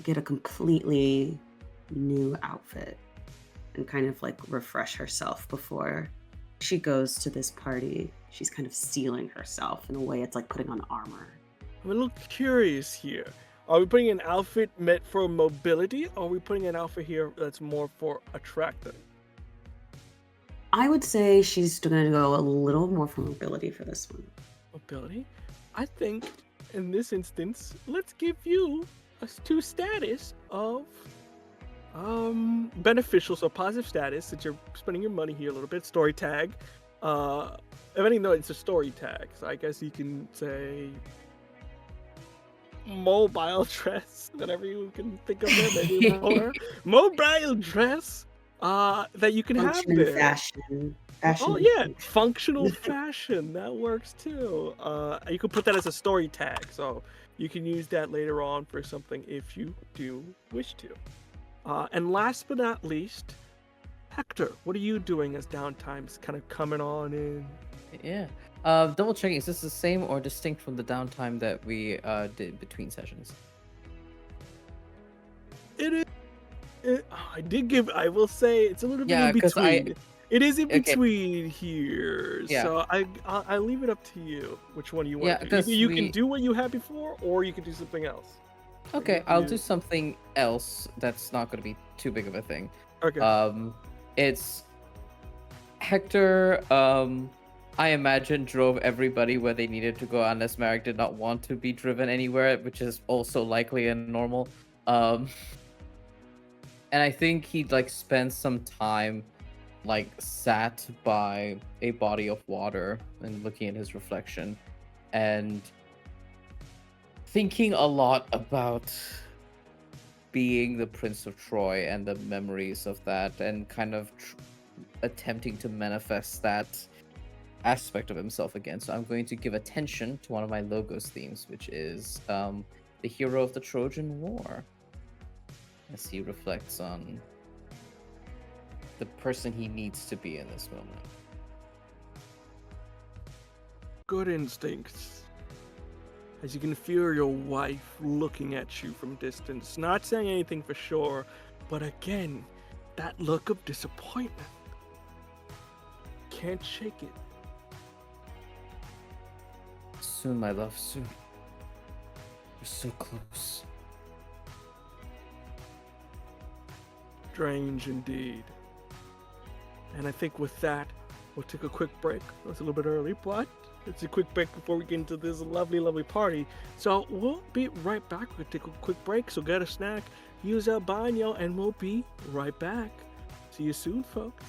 get a completely new outfit and kind of like refresh herself before she goes to this party. She's kind of stealing herself in a way. It's like putting on armor. I'm a little curious here. Are we putting an outfit meant for mobility, or are we putting an outfit here that's more for attracting? I would say she's going to go a little more for mobility for this one. Mobility? I think in this instance, let's give you a two status of beneficial, so positive status, since you're spending your money here a little bit. Story tag. If any know, it's a story tag, so I guess you can say mobile dress, whatever you can think of there, maybe more mobile dress that you can Function have and there. fashion. Oh yeah, functional fashion, that works too. You can put that as a story tag, so you can use that later on for something if you do wish to. And last but not least, Hector, what are you doing as downtime's kind of coming on in? Yeah. Double checking, is this the same or distinct from the downtime that we did between sessions? It is. I will say it's a little bit Yeah, in 'cause between. It is in Okay. between here, Yeah. so I leave it up to you which one you want Yeah, to do. 'cause Either you we- can do what you had before, or you can do something else. Okay, Yeah. I'll do something else that's not going to be too big of a thing. Okay. It's Hector, I imagine drove everybody where they needed to go unless Marek did not want to be driven anywhere, which is also likely and normal. And I think he'd like spend some time like sat by a body of water and looking at his reflection and thinking a lot about being the Prince of Troy and the memories of that, and kind of attempting to manifest that aspect of himself again. So I'm going to give attention to one of my logos themes, which is the hero of the Trojan War, as he reflects on the person he needs to be in this moment. Good instincts. As you can feel your wife looking at you from distance, not saying anything for sure, but again, that look of disappointment. Can't shake it. Soon, my love, soon. We're so close. Strange indeed. And I think with that, we'll take a quick break. That's a little bit early, but it's a quick break before we get into this lovely, lovely party. So we'll be right back. We'll take a quick break, so get a snack, use a baño, and we'll be right back. See you soon, folks.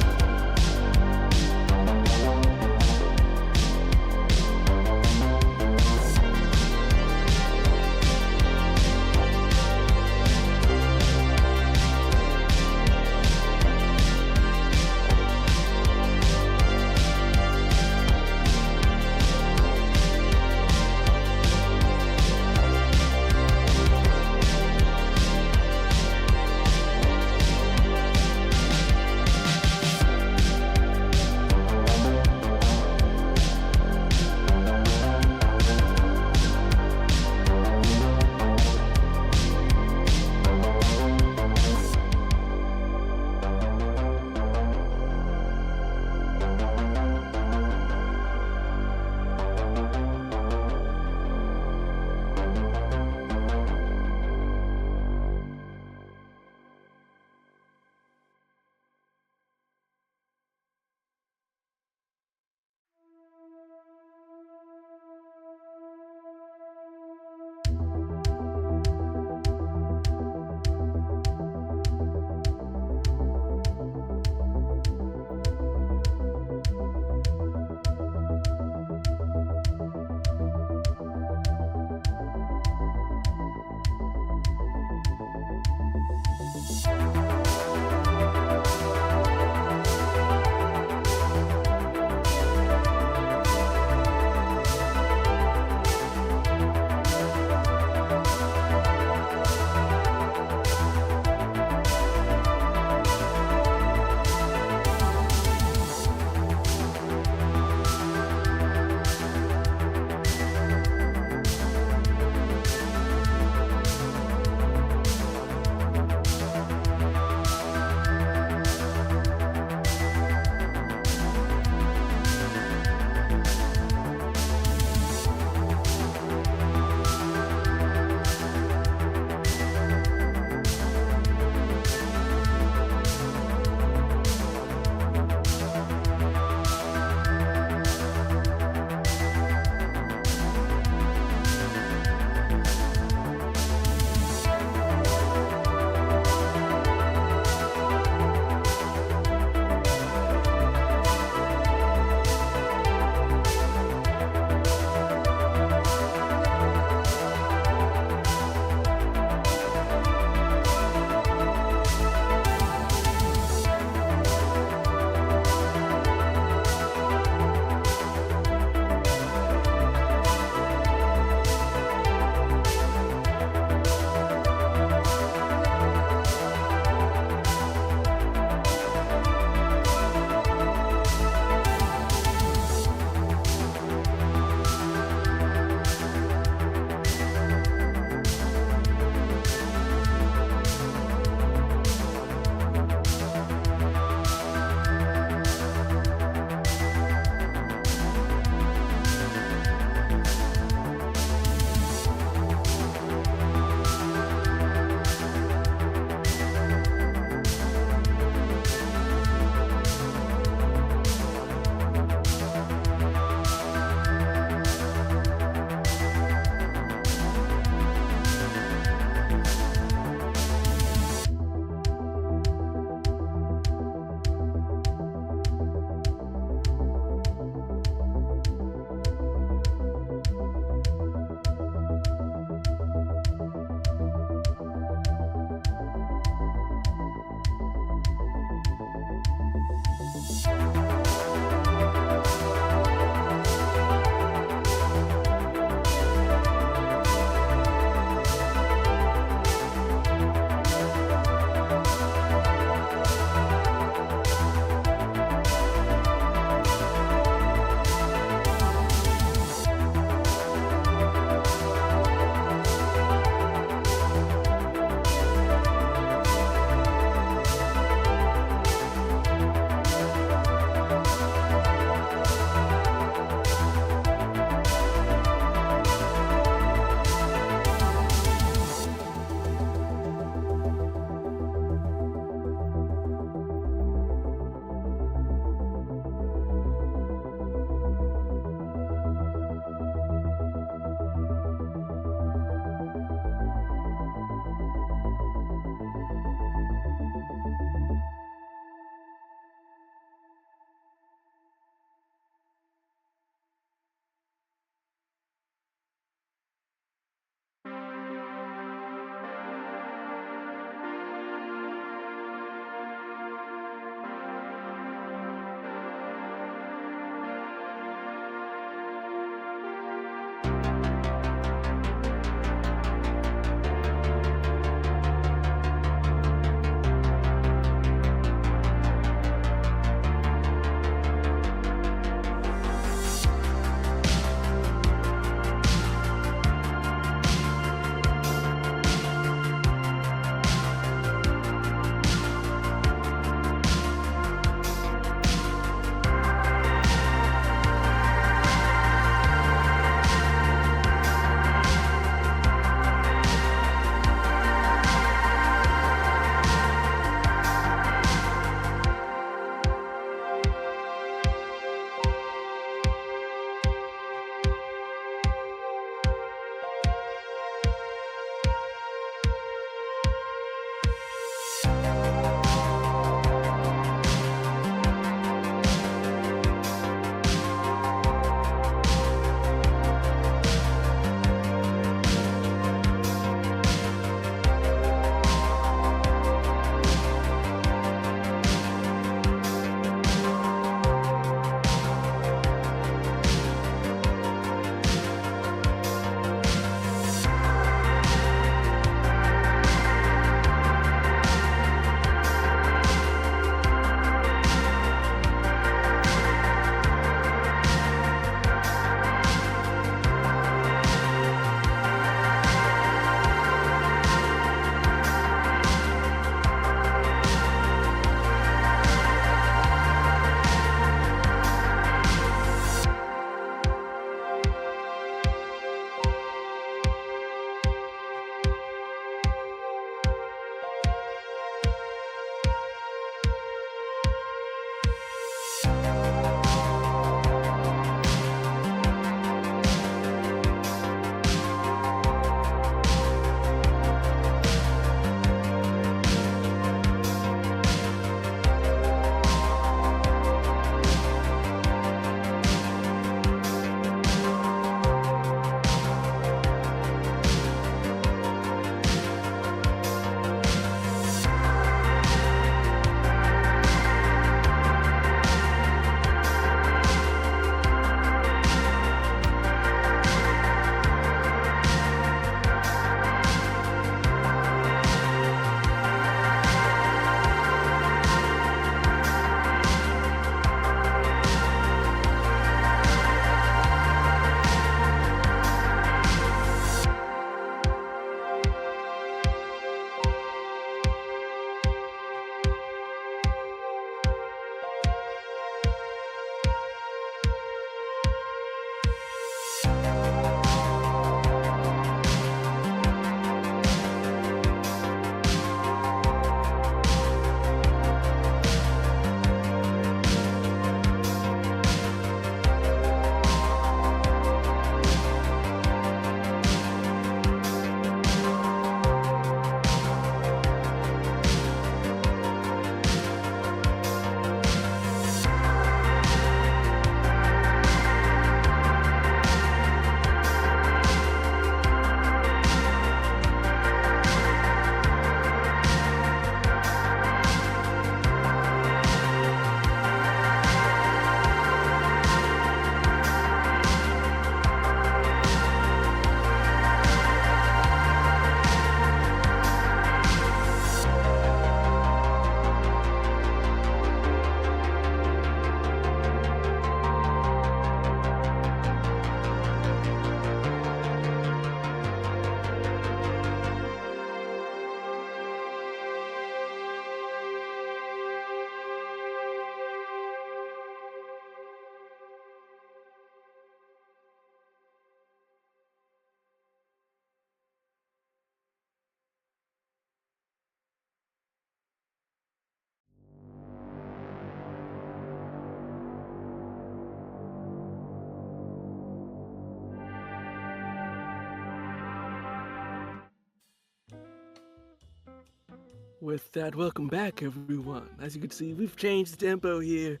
With that, welcome back, everyone. As you can see, we've changed the tempo here,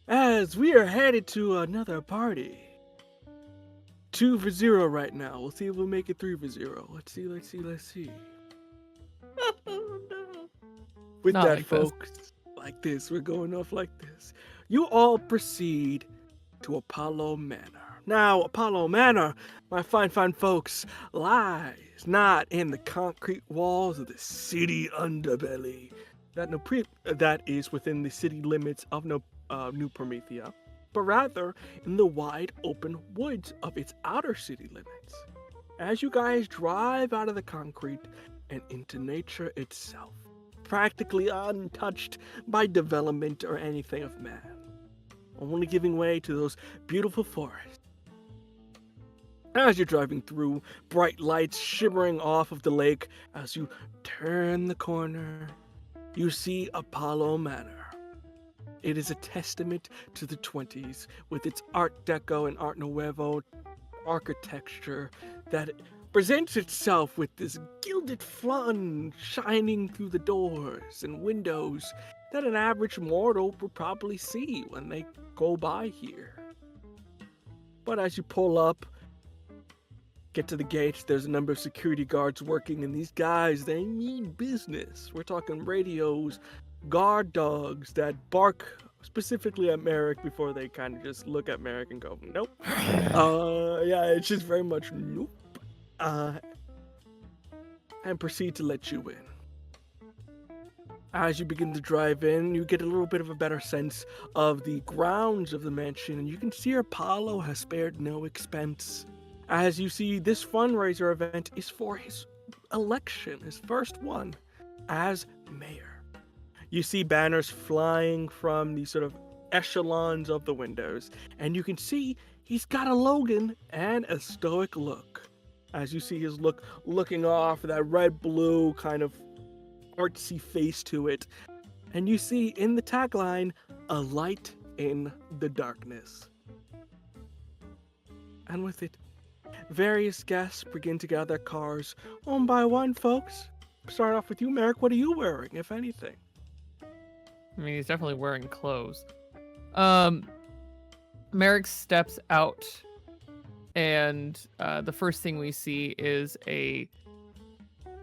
as we are headed to another party. 2-0 right now. We'll see if we'll make it 3-0. Let's see. Oh no. With Not that, like this. folks, like this, we're going off like this. You all proceed to Apollo Manor. Now, Apollo Manor, my fine folks, lies not in the concrete walls of the city underbelly that is within the city limits of New Promethea, but rather in the wide open woods of its outer city limits. As you guys drive out of the concrete and into nature itself, practically untouched by development or anything of man, only giving way to those beautiful forests. As you're driving through, bright lights shimmering off of the lake, as you turn the corner, you see Apollo Manor. It is a testament to the 20s, with its Art Deco and Art Nouveau architecture that presents itself with this gilded flan shining through the doors and windows that an average mortal would probably see when they go by here. But as you pull up, get to the gates, there's a number of security guards working, and these guys, they mean business. We're talking radios, guard dogs that bark specifically at Merrick before they kind of just look at Merrick and go, nope. Yeah, it's just very much nope. And proceed to let you in. As you begin to drive in, you get a little bit of a better sense of the grounds of the mansion, and you can see Apollo has spared no expense. As you see, this fundraiser event is for his election, his first one, as mayor. You see banners flying from the sort of echelons of the windows, and you can see he's got a Logan and a stoic look. As you see his look looking off, that red-blue kind of artsy face to it. And you see in the tagline, a light in the darkness. And with it, various guests begin to gather cars, one by one, folks. Start off with you, Merrick. What are you wearing, if anything? I mean, he's definitely wearing clothes. Merrick steps out, and the first thing we see is a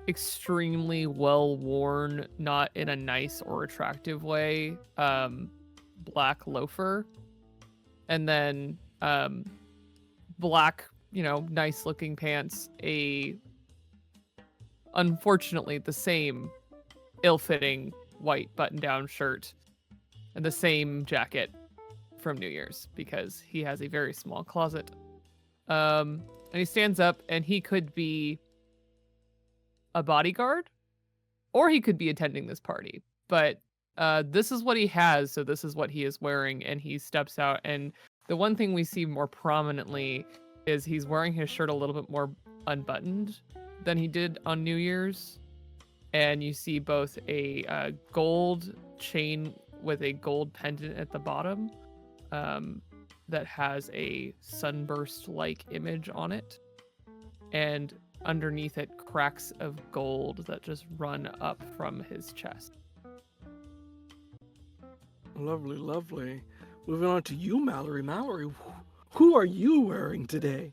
extremely well-worn, not in a nice or attractive way, black loafer, and then black, nice-looking pants, unfortunately the same ill-fitting white button-down shirt, and the same jacket from New Year's, because he has a very small closet. And he stands up, and he could be a bodyguard, or he could be attending this party. But this is what he has, so this is what he is wearing, and he steps out. And the one thing we see more prominently is he's wearing his shirt a little bit more unbuttoned than he did on New Year's. And you see both a gold chain with a gold pendant at the bottom that has a sunburst-like image on it. And underneath it, cracks of gold that just run up from his chest. Lovely, lovely. Moving on to you, Mallory. Mallory, who are you wearing today?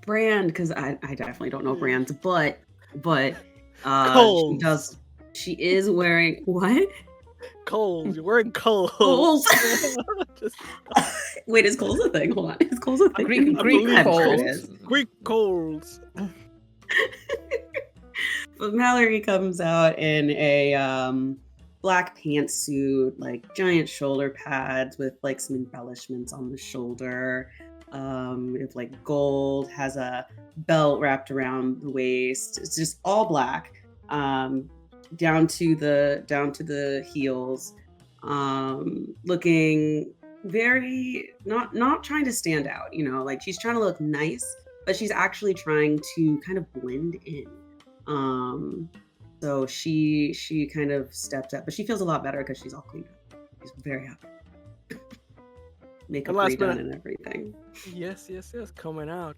Brand, because I definitely don't know brands, but Coles. she is wearing what? Coles. You're wearing Coles. Coles. Just, Wait, is Coles a thing? Hold on, is Coles a thing? Greek I'm sure Coles. it is. Greek Coles. But Mallory comes out in a black pantsuit, like giant shoulder pads with like some embellishments on the shoulder. With like gold, has a belt wrapped around the waist. It's just all black, down to the heels. Looking very not trying to stand out, like she's trying to look nice, but she's actually trying to kind of blend in. So she kind of steps up, but she feels a lot better because she's all cleaned up. She's very happy. Makeup redone and everything. Yes, coming out.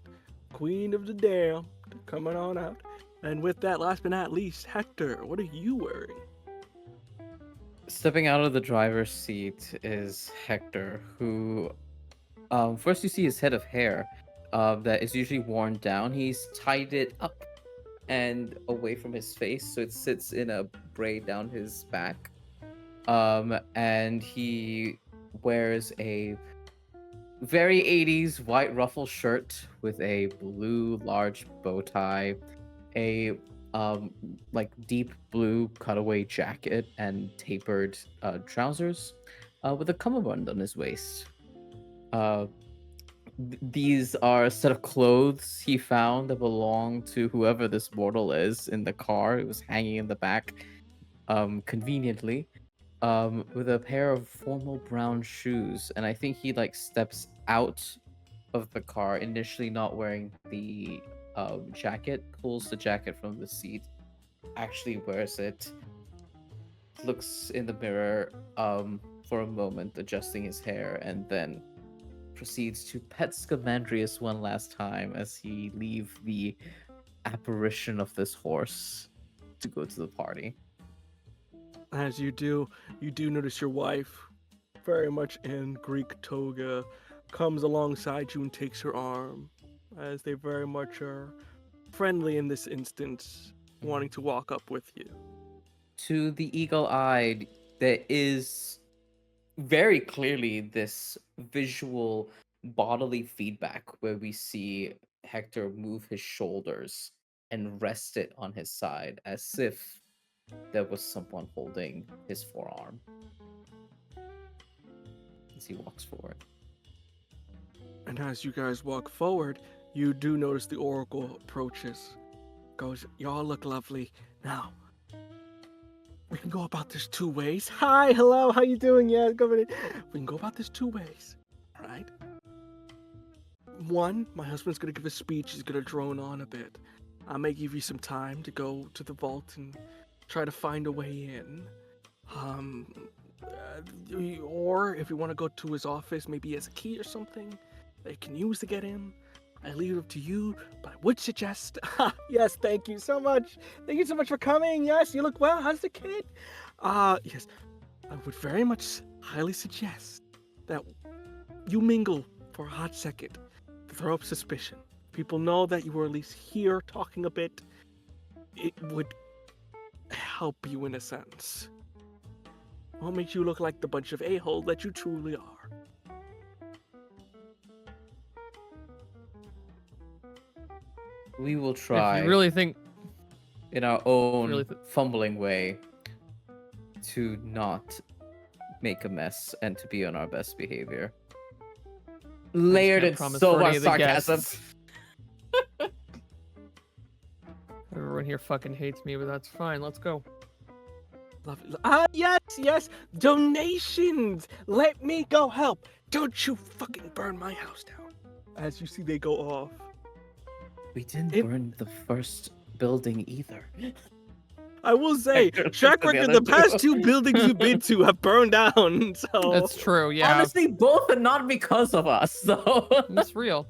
Queen of the Dale, coming on out. And with that, last but not least, Hector, what are you wearing? Stepping out of the driver's seat is Hector, who first you see his head of hair that is usually worn down. He's tied it up and away from his face, so it sits in a braid down his back. And he wears a very 80s white ruffle shirt with a blue large bow tie, a like deep blue cutaway jacket and tapered trousers with a cummerbund on his waist. These are a set of clothes he found that belonged to whoever this mortal is in the car. It was hanging in the back conveniently, with a pair of formal brown shoes. And I think he like steps out of the car, initially not wearing the jacket, pulls the jacket from the seat, actually wears it, looks in the mirror for a moment, adjusting his hair, and then proceeds to pet Scamandrius one last time as he leave the apparition of this horse to go to the party. As you do notice your wife, very much in Greek toga, comes alongside you and takes your arm, as they very much are friendly in this instance, wanting to walk up with you. To the eagle-eyed, there is very clearly this visual bodily feedback where we see Hector move his shoulders and rest it on his side as if there was someone holding his forearm as he walks forward. And as you guys walk forward, you do notice the Oracle approaches. Goes, y'all look lovely. Now, we can go about this two ways. Hi, hello, how you doing? Yeah, go ahead. We can go about this two ways. All right? One, my husband's going to give a speech. He's going to drone on a bit. I may give you some time to go to the vault and try to find a way in. Or if you want to go to his office, maybe he has a key or something that you can use to get in. I leave it up to you, but I would suggest... Yes, thank you so much. Thank you so much for coming. Yes, you look well. How's the kid? Yes, I would very much highly suggest that you mingle for a hot second to throw up suspicion. People know that you were at least here talking a bit. It would help you in a sense. Won't make you look like the bunch of a-holes that you truly are. We will try. If you really think in our own really fumbling way to not make a mess and to be on our best behavior. Layered in promise so for any much of the sarcasm. guests. Everyone here fucking hates me, but that's fine. Let's go. Love it. Yes. Donations. Let me go help. Don't you fucking burn my house down. As you see, they go off. We didn't It- burn the first building either. I will say, Hector track took the record, other the past two. two buildings you've been to have burned down. So That's true. Yeah, Honestly, both are not because of us, so it's real.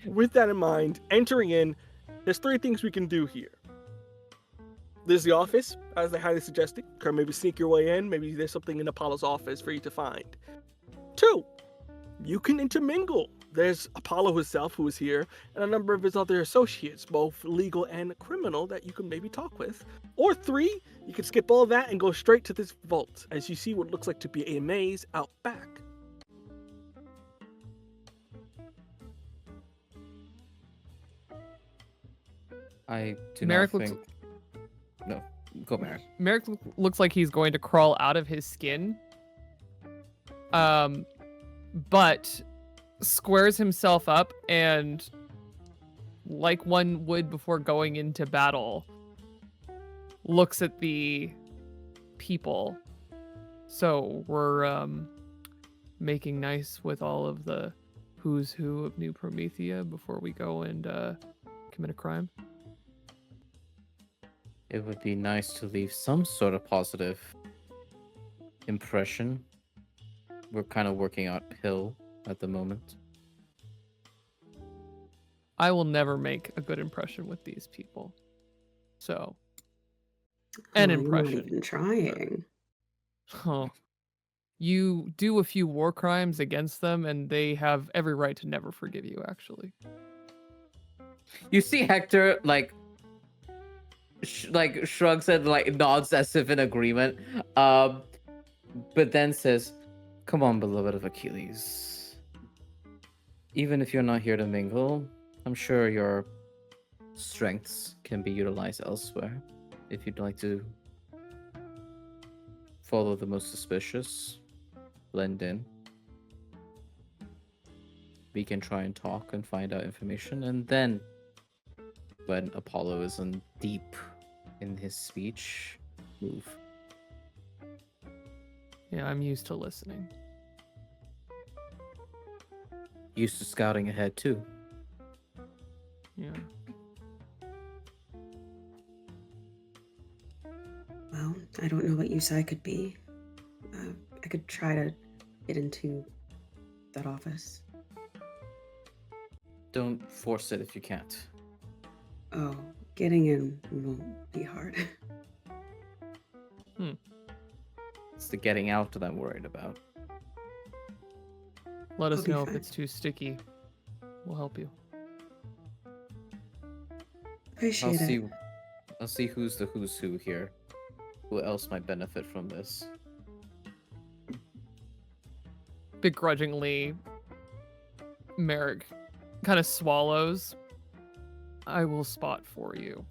with that in mind, entering in, there's three things we can do here. There's the office, as they highly suggested. Or maybe sneak your way in. Maybe there's something in Apollo's office for you to find. Two, you can intermingle. There's Apollo himself, who is here, and a number of his other associates, both legal and criminal, that you can maybe talk with. Or three, you can skip all that and go straight to this vault, as you see what looks like to be a maze out back. I do Merrick not looks- think. No, go Merrick. Merrick looks like he's going to crawl out of his skin. But squares himself up and, like one would before going into battle, looks at the people. So we're making nice with all of the who's who of New Promethea before we go and commit a crime. It would be nice to leave some sort of positive impression. We're kind of working uphill at the moment. I will never make a good impression with these people. So, an You're not impression. even trying. Oh. You do a few war crimes against them, and they have every right to never forgive you, actually. You see Hector, like shrugs and like nods as if in agreement, but then says, "Come on, beloved of Achilles. Even if you're not here to mingle, I'm sure your strengths can be utilized elsewhere. If you'd like to follow the most suspicious, blend in. We can try and talk and find out information, and then when Apollo is in deep in his speech, move." Yeah, I'm used to listening. Used to scouting ahead too. Yeah. Well, I don't know what use I could be. I could try to get into that office. Don't force it if you can't. Oh, getting in won't be hard. It's the getting out that I'm worried about. Let I'll us be know if fine. it's too sticky. We'll help you. Appreciate it. I'll see who's the who's who here. Who else might benefit from this? Begrudgingly, Merrick kind of swallows. I will spot for you.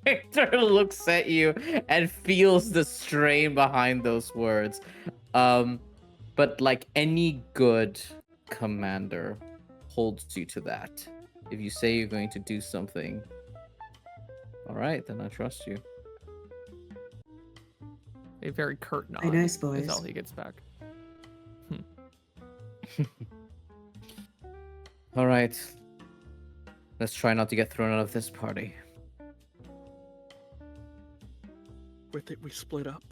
Hector looks at you and feels the strain behind those words. But like any good commander holds you to that. If you say you're going to do something, all right, then I trust you. A very curt nod. Nice, Is boys. all he gets back. All right. Let's try not to get thrown out of this party. With it, we split up.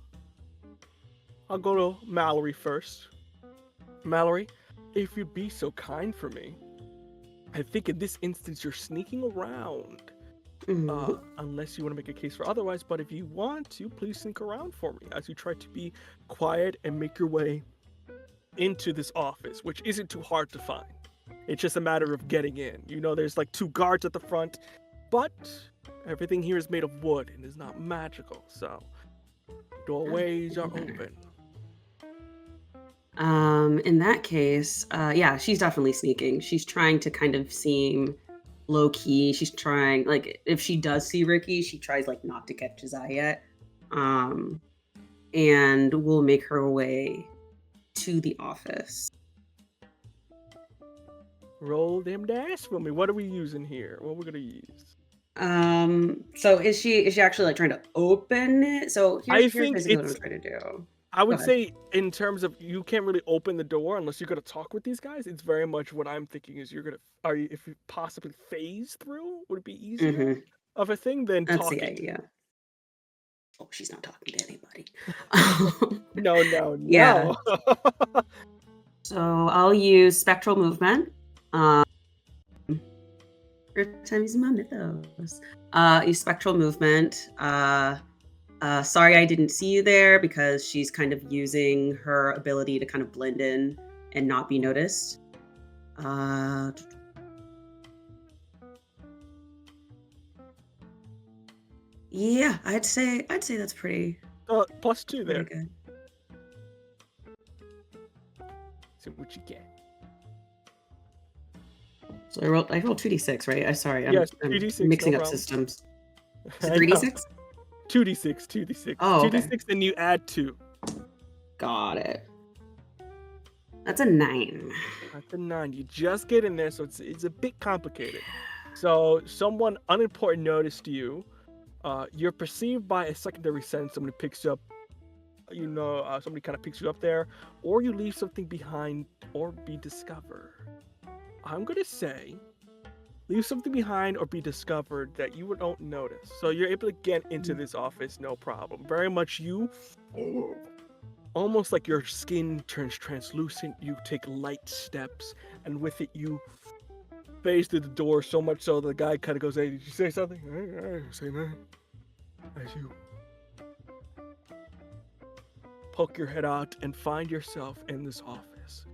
I'll go to Mallory first. Mallory, if you'd be so kind for me, I think in this instance you're sneaking around. Mhm. Unless you want to make a case for otherwise, but if you want to, please sneak around for me as you try to be quiet and make your way into this office, which isn't too hard to find. It's just a matter of getting in. You know, there's like 2 guards at the front, but everything here is made of wood and is not magical, so doorways are open. In that case, yeah, she's definitely sneaking. She's trying to kind of seem low key. She's trying, like, if she does see Ricky, she tries like not to catch his eye yet. And will make her way to the office. Roll them dice for me. What are we using here? What are we gonna use? So is she actually like trying to open it? So here's think basically what I'm it's- trying to do. I would ahead. say, in terms of you can't really open the door unless you're gonna talk with these guys. It's very much what I'm thinking is if you possibly phase through, would it be easier Mhm. of a thing than That's talking? the idea. Oh, she's not talking to anybody. No. Yeah. So I'll use spectral movement. First time using my mythos. Use spectral movement. Sorry I didn't see you there, because she's kind of using her ability to kind of blend in and not be noticed. Yeah, I'd say that's pretty +2 there. good. See what you get. So I rolled 2d6, right? I'm sorry. Yes, I'm 2d6, mixing no up problem. systems. Is I it know. 3d6? 2d6. Oh, okay. 2d6, then you add 2. Got it. That's a 9. That's a 9. You just get in there, so it's a bit complicated. So someone unimportant noticed you. You're perceived by a secondary sense. Somebody picks you up. Somebody kind of picks you up there, or you leave something behind, or be discovered. I'm gonna say, leave something behind or be discovered that you don't notice. So you're able to get into this office, no problem. Very much you almost like your skin turns translucent. You take light steps, and with it, you phase through the door so much so the guy kind of goes, "Hey, did you say something?" I didn't say nothing. As you poke your head out and find yourself in this office.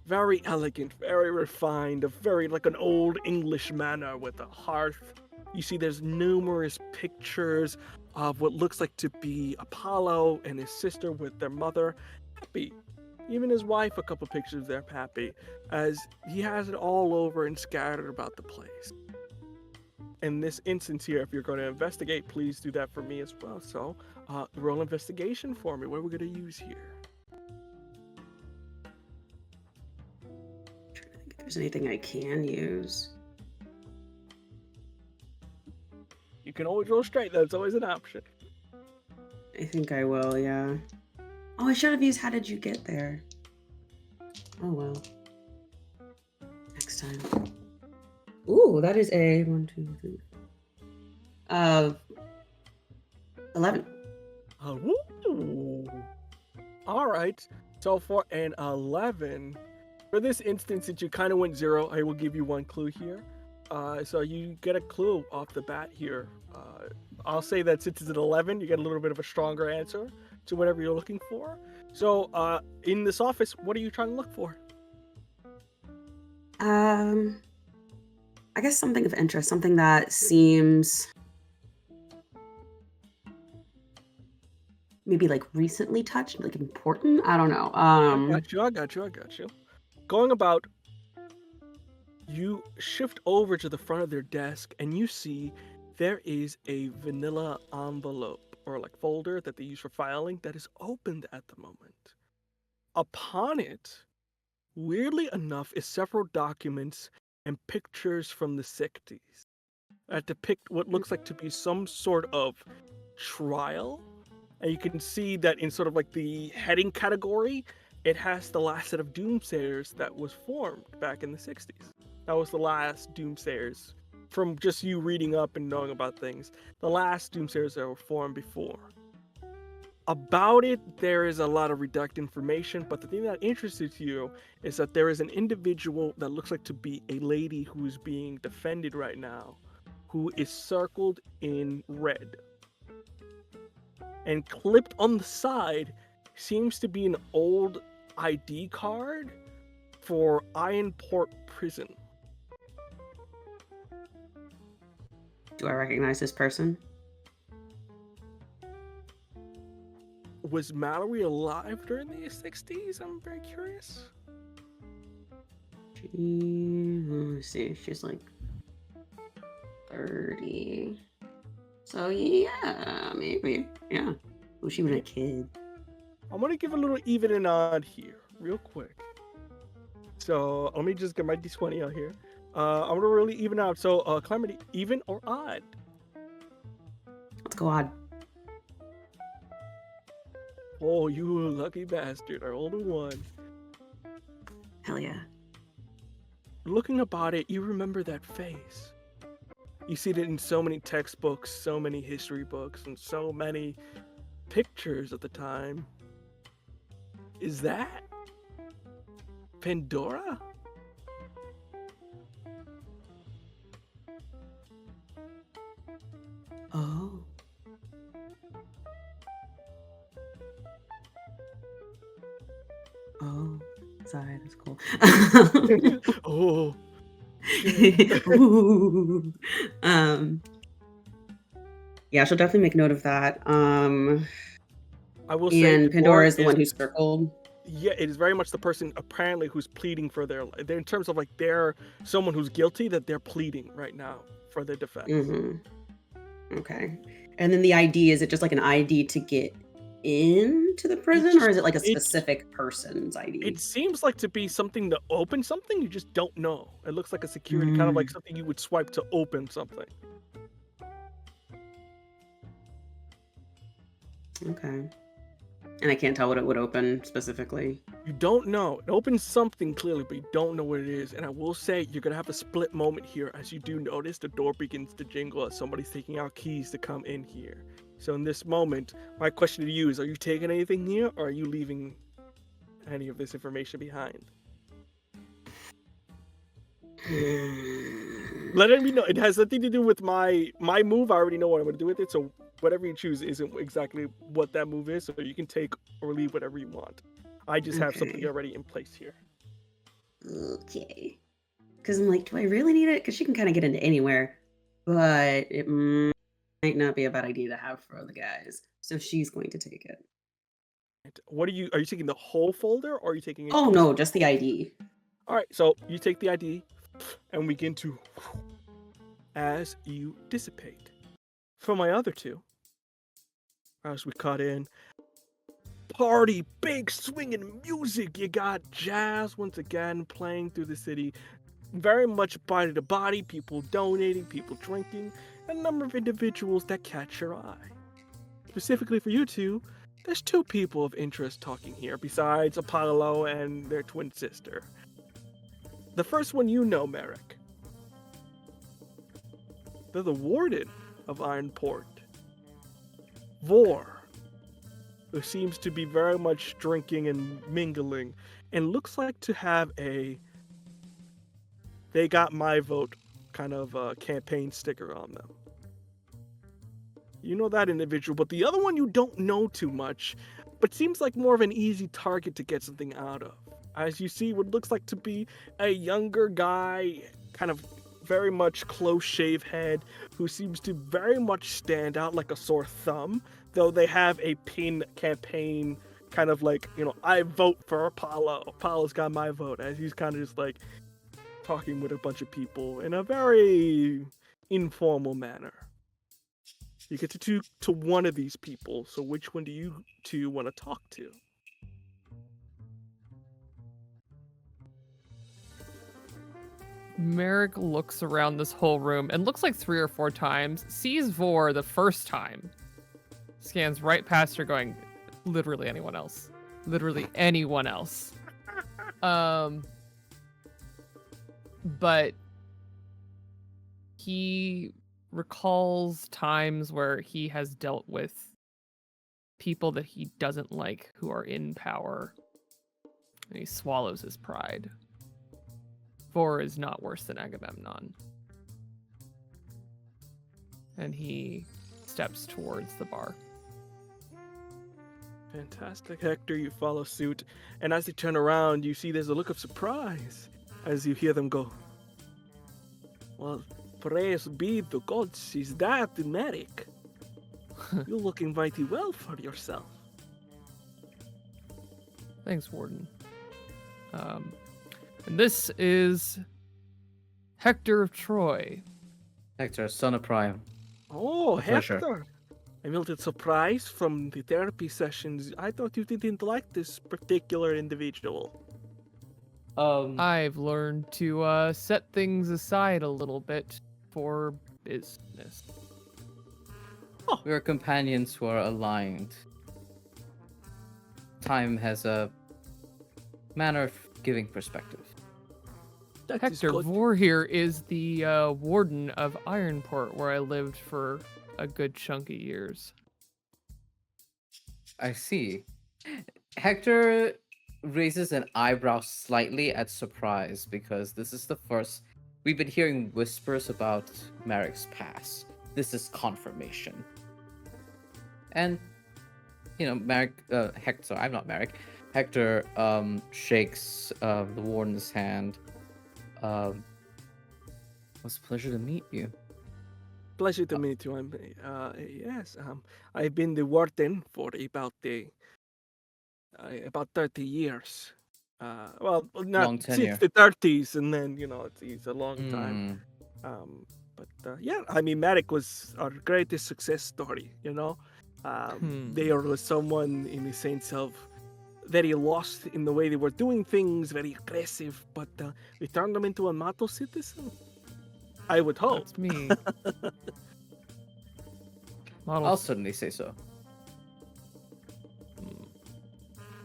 Very elegant, very refined, a very like an old English manor with a hearth. You see there's numerous pictures of what looks like to be Apollo and his sister with their mother, Happy. Even his wife, a couple pictures there, Happy, as he has it all over and scattered about the place. In this instance here, if you're going to investigate, please do that for me as well. So, roll investigation for me. What are we going to use here? Trying to think if there's anything I can use. You can always roll straight, though. It's always an option. I think I will, yeah. Oh, I should have used how did you get there? Oh, well. Next time. Ooh, that is a 1, 2, 3. 11. Woo! All right. So for an 11, for this instance, since you kind of went 0, I will give you one clue here. So you get a clue off the bat here. I'll say that since it's an 11, you get a little bit of a stronger answer to whatever you're looking for. So in this office, what are you trying to look for? I guess something of interest, something that seems maybe like recently touched, like important. I don't know. I got you. Going about, you shift over to the front of their desk and you see there is a vanilla envelope or like folder that they use for filing that is opened at the moment. Upon it, weirdly enough, is several documents and pictures from the 60s that depict what looks like to be some sort of trial. And you can see that in sort of like the heading category, it has the last set of Doomsayers that was formed back in the 60s. That was the last Doomsayers, from just you reading up and knowing about things, the last Doomsayers that were formed before. About it, there is a lot of reduced information, but the thing that interested you is that there is an individual that looks like to be a lady who is being defended right now, who is circled in red. And clipped on the side seems to be an old ID card for Ironport Prison. Do I recognize this person? Was Mallory alive during the 60s? I'm very curious. Let me see. She's like 30. So yeah, maybe. Yeah. Oh, she was a kid. I'm gonna give a little even and odd here, real quick. So let me just get my D20 out here. I'm gonna really even out. So Calamity, even or odd? Let's go odd. Oh, you lucky bastard! I rolled a 1. Hell yeah. Looking about it, you remember that face. You see it in so many textbooks, so many history books, and so many pictures at the time. Is that Pandora? Oh. Oh. Sorry, that's cool. Oh. Ooh. Yeah, she'll definitely make note of that. I will say, And Pandora is the one who's circled. Yeah, it is very much the person apparently who's pleading for their life. In terms of like they're someone who's guilty that they're pleading right now for their defense. Okay. And then the ID, is it just like an ID to get into the prison, or is it like a specific person's ID? It seems like to be something to open something, you just don't know. It looks like a security, kind of like something you would swipe to open something. Okay. And I can't tell what it would open specifically. You don't know. It opens something clearly, but you don't know what it is. And I will say, you're going to have a split moment here as you do notice the door begins to jingle as somebody's taking out keys to come in here. So in this moment, my question to you is, are you taking anything here, or are you leaving any of this information behind? Let me know. It has nothing to do with my move. I already know what I'm going to do with it, so whatever you choose isn't exactly what that move is, so you can take or leave whatever you want. I just have something Okay. already in place here. Okay. Because I'm like, do I really need it? Because she can kind of get into anywhere, but it might not be a bad idea to have for the guys. So she's going to take it. What are you taking the whole folder, or are you taking it? Oh no, just the ID. All right, so you take the ID, and we begin to, as you dissipate. For my other two, as we cut in, party, big swinging music. You got jazz once again playing through the city. Very much body to body, people donating, people drinking, a number of individuals that catch your eye. Specifically for you two, there's two people of interest talking here, besides Apollo and their twin sister. The first one you know, Merrick. They're the warden of Ironport, Vor, who seems to be very much drinking and mingling, and looks like to have a "they got my vote" kind of campaign sticker on them. You know that individual, but the other one you don't know too much, but seems like more of an easy target to get something out of. As you see what looks like to be a younger guy, kind of very much close shave head, who seems to very much stand out like a sore thumb, though they have a pin campaign kind of like, I vote for Apollo. Apollo's got my vote, as he's kind of just like talking with a bunch of people in a very informal manner. You get to one of these people, so which one do you two want to talk to? Merrick looks around this whole room and looks like 3 or 4 times, sees Vor the first time, scans right past her going, literally anyone else. Literally anyone else. But he recalls times where he has dealt with people that he doesn't like who are in power, and he swallows his pride. Vor is not worse than Agamemnon. And he steps towards the bar. Fantastic, Hector. You follow suit, and as you turn around, you see there's a look of surprise as you hear them go, "Well, praise be the gods, is that Merrick? You're looking mighty well for yourself." Thanks, Warden. And this is Hector of Troy. Hector, son of Priam. Oh, A pleasure. Hector. I'm a little surprised from the therapy sessions. I thought you didn't like this particular individual. I've learned to set things aside a little bit for business. We are companions who are aligned. Time has a manner of giving perspective. That is Hector, good. Vor here is the warden of Ironport, where I lived for a good chunk of years. I see. Hector raises an eyebrow slightly at surprise because this is the first. We've been hearing whispers about Merrick's past. This is confirmation. And, Hector, I'm not Merrick. Hector shakes the warden's hand. It was a pleasure to meet you. Pleasure to meet you. I've been the warden for about 30 years. Well, not Long tenure. since the 30s, and then it's a long time. Merrick was our greatest success story. They are someone in the sense of very lost in the way they were doing things, very aggressive, but we turned them into a model citizen. I would hope. That's me. I'll certainly say so.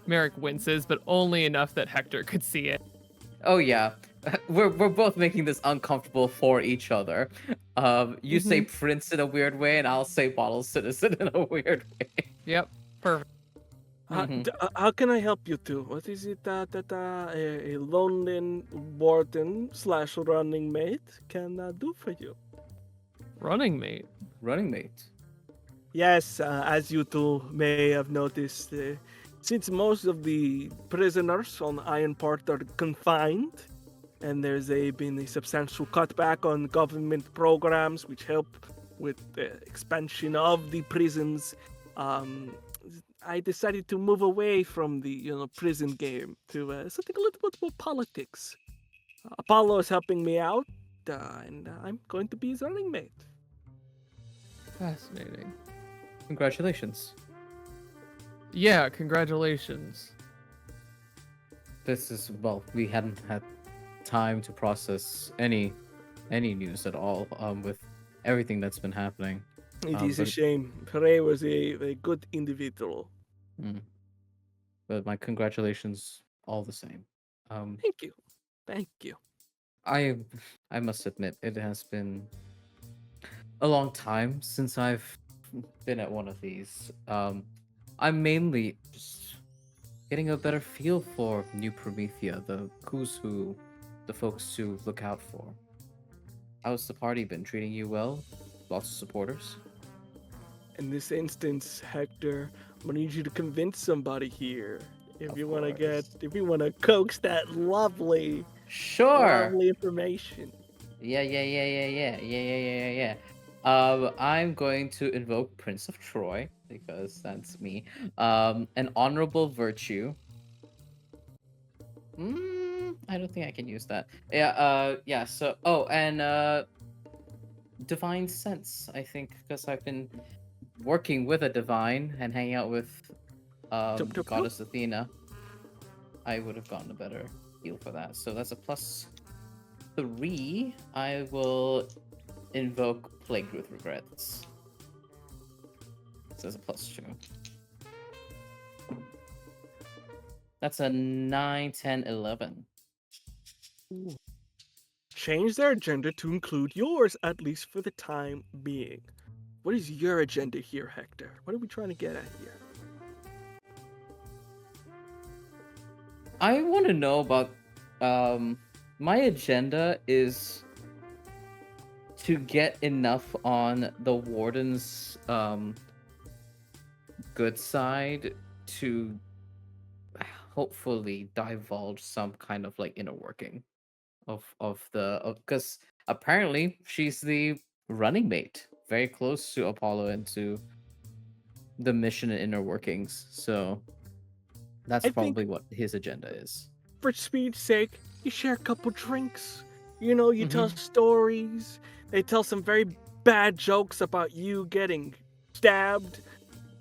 Merrick winces, but only enough that Hector could see it. Oh yeah, we're both making this uncomfortable for each other. You say prince in a weird way, and I'll say bottle citizen in a weird way. Yep. Perfect. How can I help you two? What is it that a lonely warden / running mate can do for you? Running mate. Running mate. Yes, as you two may have noticed, since most of the prisoners on Iron Part are confined, and there's been a substantial cutback on government programs which help with the expansion of the prisons, I decided to move away from the prison game to something a little bit more politics. Apollo is helping me out, and I'm going to be his running mate. Fascinating. Congratulations. Yeah, congratulations. This is, well, we hadn't had time to process any news at all with everything that's been happening. It is a shame. Frey was a good individual. But my congratulations all the same. Thank you. Thank you. I must admit, it has been a long time since I've been at one of these. I'm mainly just getting a better feel for New Promethea, the who's who, the folks to look out for. How's the party been treating you well? Lots of supporters? In this instance, Hector, I'm gonna need you to convince somebody here. If you want to coax that lovely information. Yeah. I'm going to invoke Prince of Troy because that's me. An honorable virtue. I don't think I can use that. Yeah. So, and divine sense. I think because I've been working with a divine and hanging out with Goddess Athena, I would have gotten a better feel for that. So that's a +3. I will invoke Plagued with Regrets. So that's a +2. That's a 9, 10, 11. Ooh. Change their agenda to include yours, at least for the time being. What is your agenda here, Hector? What are we trying to get at here? I want to know about my agenda is to get enough on the warden's good side to hopefully divulge some kind of like inner working of because apparently she's the running mate, very close to Apollo and to the mission and inner workings. So that's probably what his agenda is. For speed's sake, you share a couple drinks. You tell stories. They tell some very bad jokes about you getting stabbed,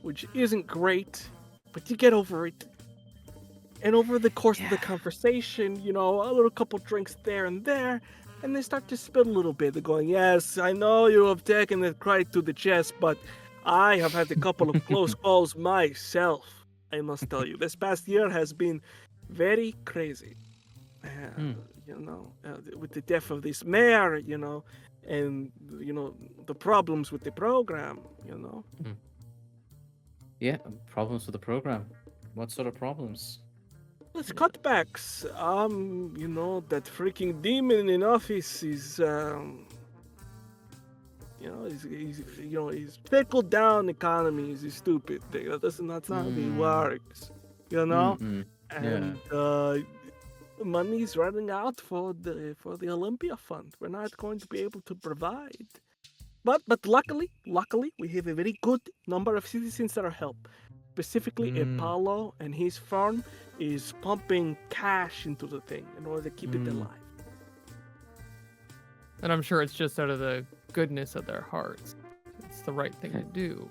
which isn't great, but you get over it. And over the course of the conversation, a little couple drinks there and there, and they start to spill a little bit. They're going, yes, I know you have taken it right to the chest, but I have had a couple of close calls myself. I must tell you, this past year has been very crazy. With the death of this mayor, and the problems with the program, Yeah, problems with the program. What sort of problems? It's cutbacks. That freaking demon in office is, he's trickled down economies. He's stupid. That's not how it works. And money's running out for the Olympia Fund. We're not going to be able to provide. But luckily, we have a very good number of citizens that are help. Specifically, Apollo and his firm is pumping cash into the thing in order to keep it alive. And I'm sure it's just out of the goodness of their hearts. It's the right thing to do.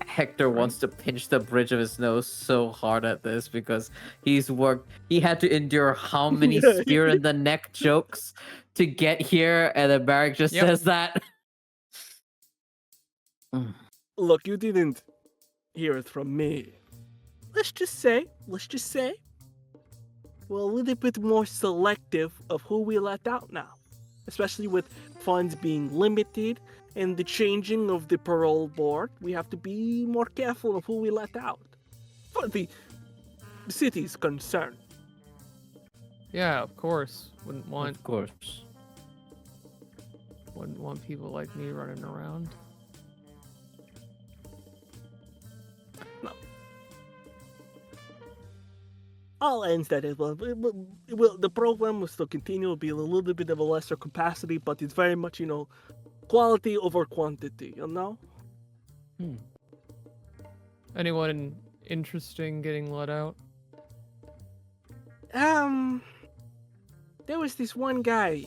Hector wants to pinch the bridge of his nose so hard at this because he had to endure how many spear in the neck jokes to get here, and then Barrick just says that. Look, you didn't hear it from me. Let's just say, we're a little bit more selective of who we let out now. especially with funds being limited and the changing of the parole board. We have to be more careful of who we let out for the city's concern. Yeah, of course. Wouldn't want Of course. people like me running around. No. All ends that the program will still continue, will be a little bit of a lesser capacity, but it's very much, quality over quantity, Hmm. Anyone interesting getting let out? There was this one guy,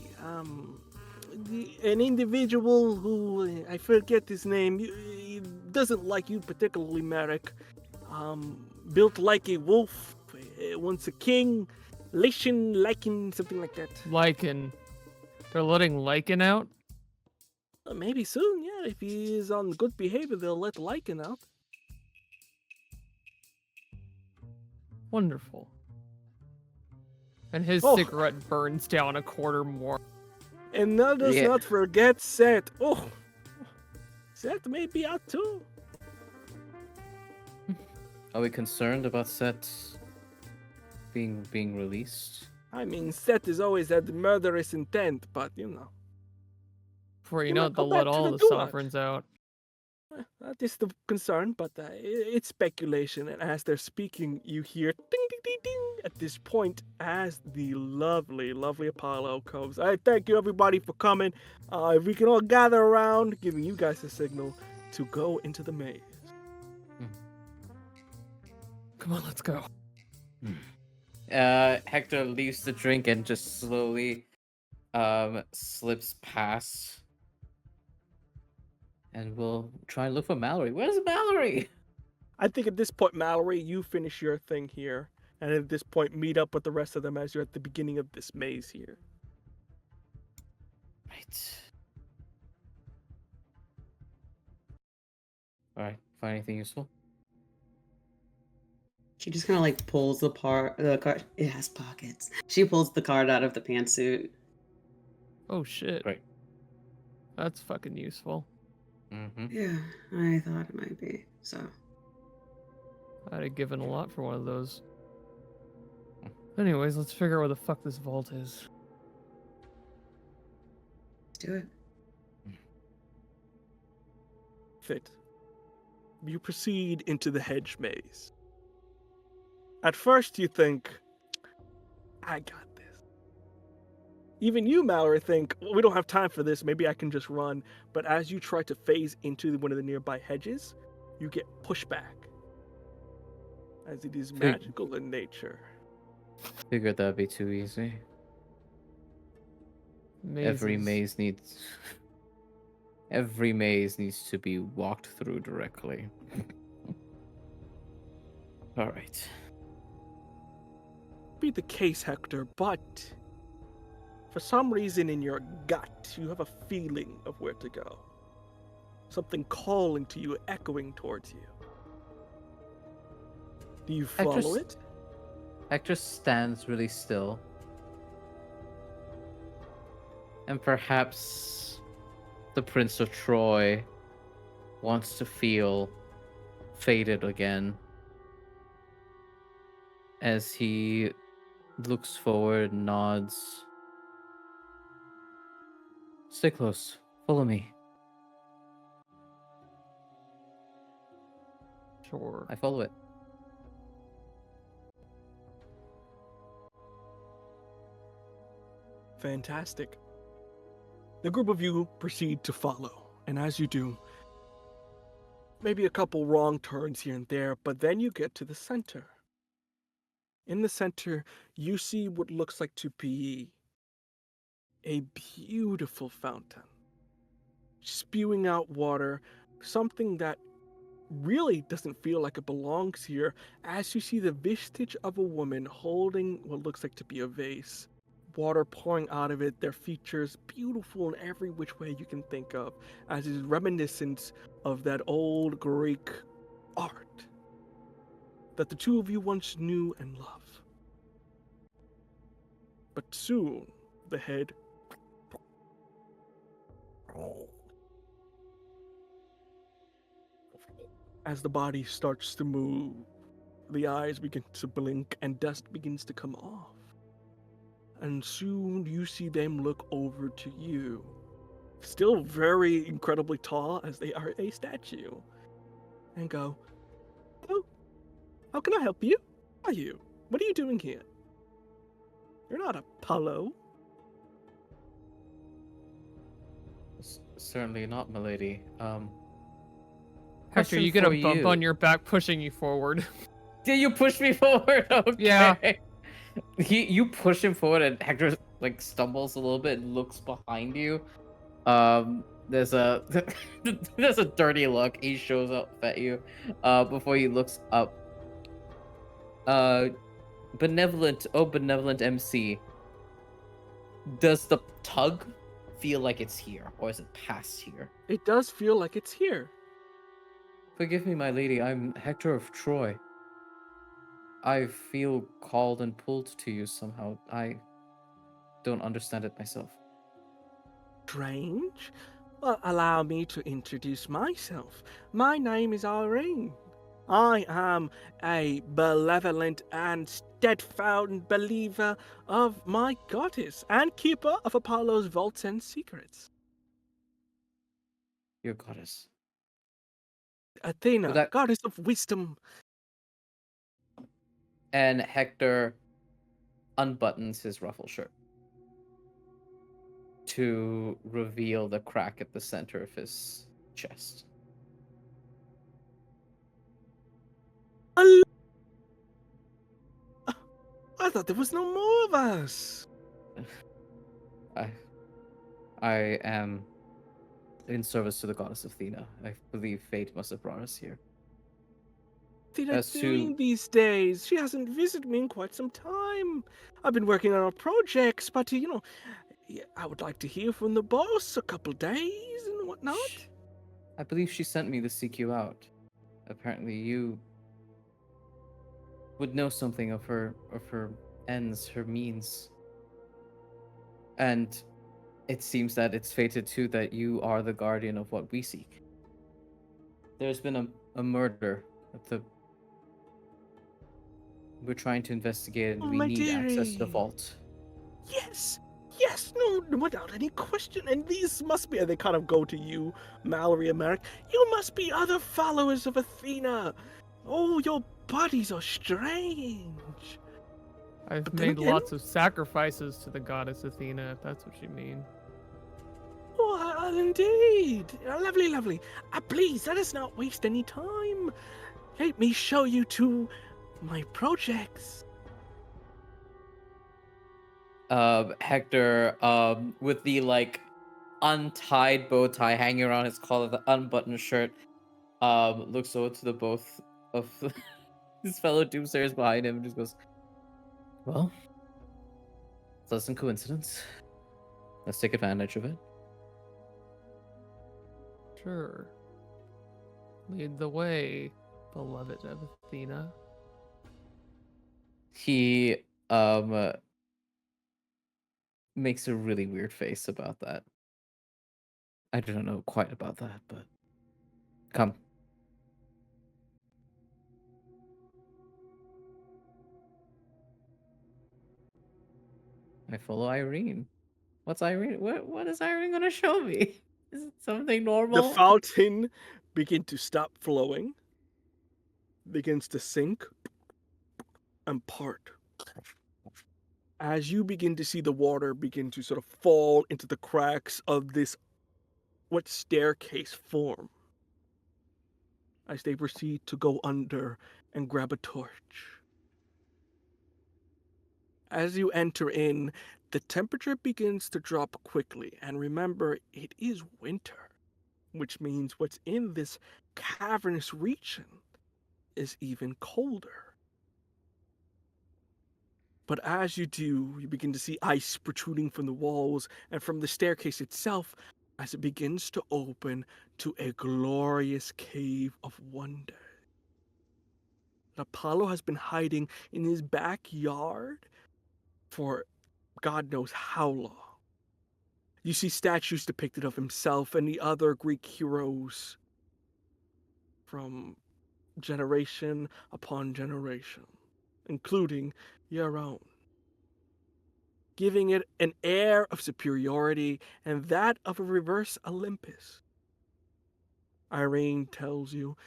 an individual who, I forget his name, he doesn't like you particularly, Merrick. Built like a wolf, once a king, Lichen, something like that. Lycan. They're letting Lycan out? Maybe soon, yeah. If he is on good behavior, they'll let Lichen out. Wonderful. And his Oh. cigarette burns down a quarter more. And let us Yeah. not forget Seth. Oh, Seth may be out too. Are we concerned about Set being released? I mean, Seth has always had murderous intent, but Before you You know know, it, go they'll back let to all the the gulag. sovereigns out. That is the concern, but it's speculation. And as they're speaking, you hear ding, ding, ding, ding at this point as the lovely, lovely Apollo comes. I thank you, everybody, for coming. If we can all gather around, giving you guys a signal to go into the maze. Come on, let's go. Hector leaves the drink and just slowly slips past. And we'll try and look for Mallory. Where's Mallory? I think at this point, Mallory, you finish your thing here. And at this point, meet up with the rest of them as you're at the beginning of this maze here. Right. Alright, find anything useful? She just kind of like pulls the card. It has pockets. She pulls the card out of the pantsuit. Oh shit. Great. That's fucking useful. Mm-hmm. Yeah, I thought it might be. So I'd have given a lot for one of those. Anyways, let's figure out where the fuck this vault is. let's do it. Fit. You proceed into the hedge maze. At first, you think, I got this. Even you, Mallory, think, we don't have time for this. Maybe I can just run. But as you try to phase into one of the nearby hedges, you get pushback. As it is magical in nature. Figured that'd be too easy. Every maze needs to be walked through directly. Alright. Be the case, Hector, but for some reason in your gut, you have a feeling of where to go. Something calling to you, echoing towards you. Do you follow it? Hector stands really still. And perhaps the Prince of Troy wants to feel faded again as he looks forward, nods. Stay close. Follow me. Sure. I follow it. Fantastic. The group of you proceed to follow, and as you do, maybe a couple wrong turns here and there, but then you get to the center. In the center, you see what looks like to be a beautiful fountain, spewing out water, something that really doesn't feel like it belongs here, as you see the vestige of a woman holding what looks like to be a vase. Water pouring out of it, their features beautiful in every which way you can think of, as is reminiscent of that old Greek art that the two of you once knew and loved. But soon, the head As the body starts to move, the eyes begin to blink and dust begins to come off. And soon you see them look over to you. Still very incredibly tall as they are a statue. And go, "Oh, how can I help you? Who are you? What are you doing here? You're not Apollo." Certainly not, milady. Hector, Question you get a for bump on you. your back, pushing you forward. Did you push me forward? Okay. Yeah. You push him forward, and Hector like stumbles a little bit and looks behind you. There's a there's a dirty look. He shows up at you. Before he looks up. Benevolent MC. Does the tug feel like it's here, or is it past here? It does feel like it's here. Forgive me, my lady. I'm Hector of Troy. I feel called and pulled to you somehow. I don't understand it myself. Strange? Well, allow me to introduce myself. My name is Irene. I am a benevolent and steadfast believer of my goddess and keeper of Apollo's vaults and secrets. Your goddess. Athena, Well, that- goddess of wisdom. And Hector unbuttons his ruffle shirt to reveal the crack at the center of his chest. I thought there was no more of us. I am in service to the goddess Athena. I believe fate must have brought us here. Athena's As to- doing these days? She hasn't visited me in quite some time. I've been working on our projects, but I would like to hear from the boss a couple days and whatnot. Shh. I believe she sent me to seek you out. Apparently you would know something of her ends, her means. And it seems that it's fated too that you are the guardian of what we seek. There's been a murder at the... We're trying to investigate and Oh, we my need access to the dearie. vault. Yes, no, without any question. And these must be, and they kind of go to you, Mallory and Merrick. You must be other followers of Athena. Oh, your bodies are strange. I've But then made again- lots of sacrifices to the goddess Athena, if that's what you mean. Oh, indeed. Lovely, lovely. Please, let us not waste any time. Let me show you to my projects. Hector, with the like untied bow tie hanging around his collar, the unbuttoned shirt, looks over to the both of his fellow Doomsayers behind him and just goes, "Well, pleasant coincidence. Let's take advantage of it." Sure. Lead the way, beloved of Athena. He makes a really weird face about that. I don't know quite about that, but come. I follow Irene. What's Irene? What is Irene gonna show me? Is it something normal? The fountain begins to stop flowing, begins to sink, and part. As you begin to see the water begin to sort of fall into the cracks of this, what staircase form, as they proceed to go under and grab a torch. As you enter in, the temperature begins to drop quickly, and remember, it is winter, which means what's in this cavernous region is even colder. But as you do, you begin to see ice protruding from the walls and from the staircase itself as it begins to open to a glorious cave of wonder. Apollo has been hiding in his backyard for God knows how long. You see statues depicted of himself and the other Greek heroes from generation upon generation, including your own, giving it an air of superiority and that of a reverse Olympus. Irene tells you,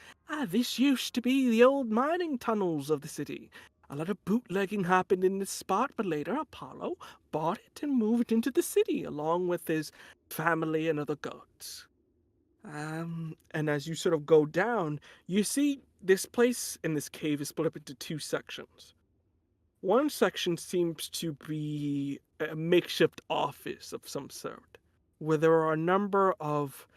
this used to be the old mining tunnels of the city. A lot of bootlegging happened in this spot, but later Apollo bought it and moved into the city along with his family and other gods. And as you sort of go down, you see this place in this cave is split up into two sections. One section seems to be a makeshift office of some sort, where there are a number of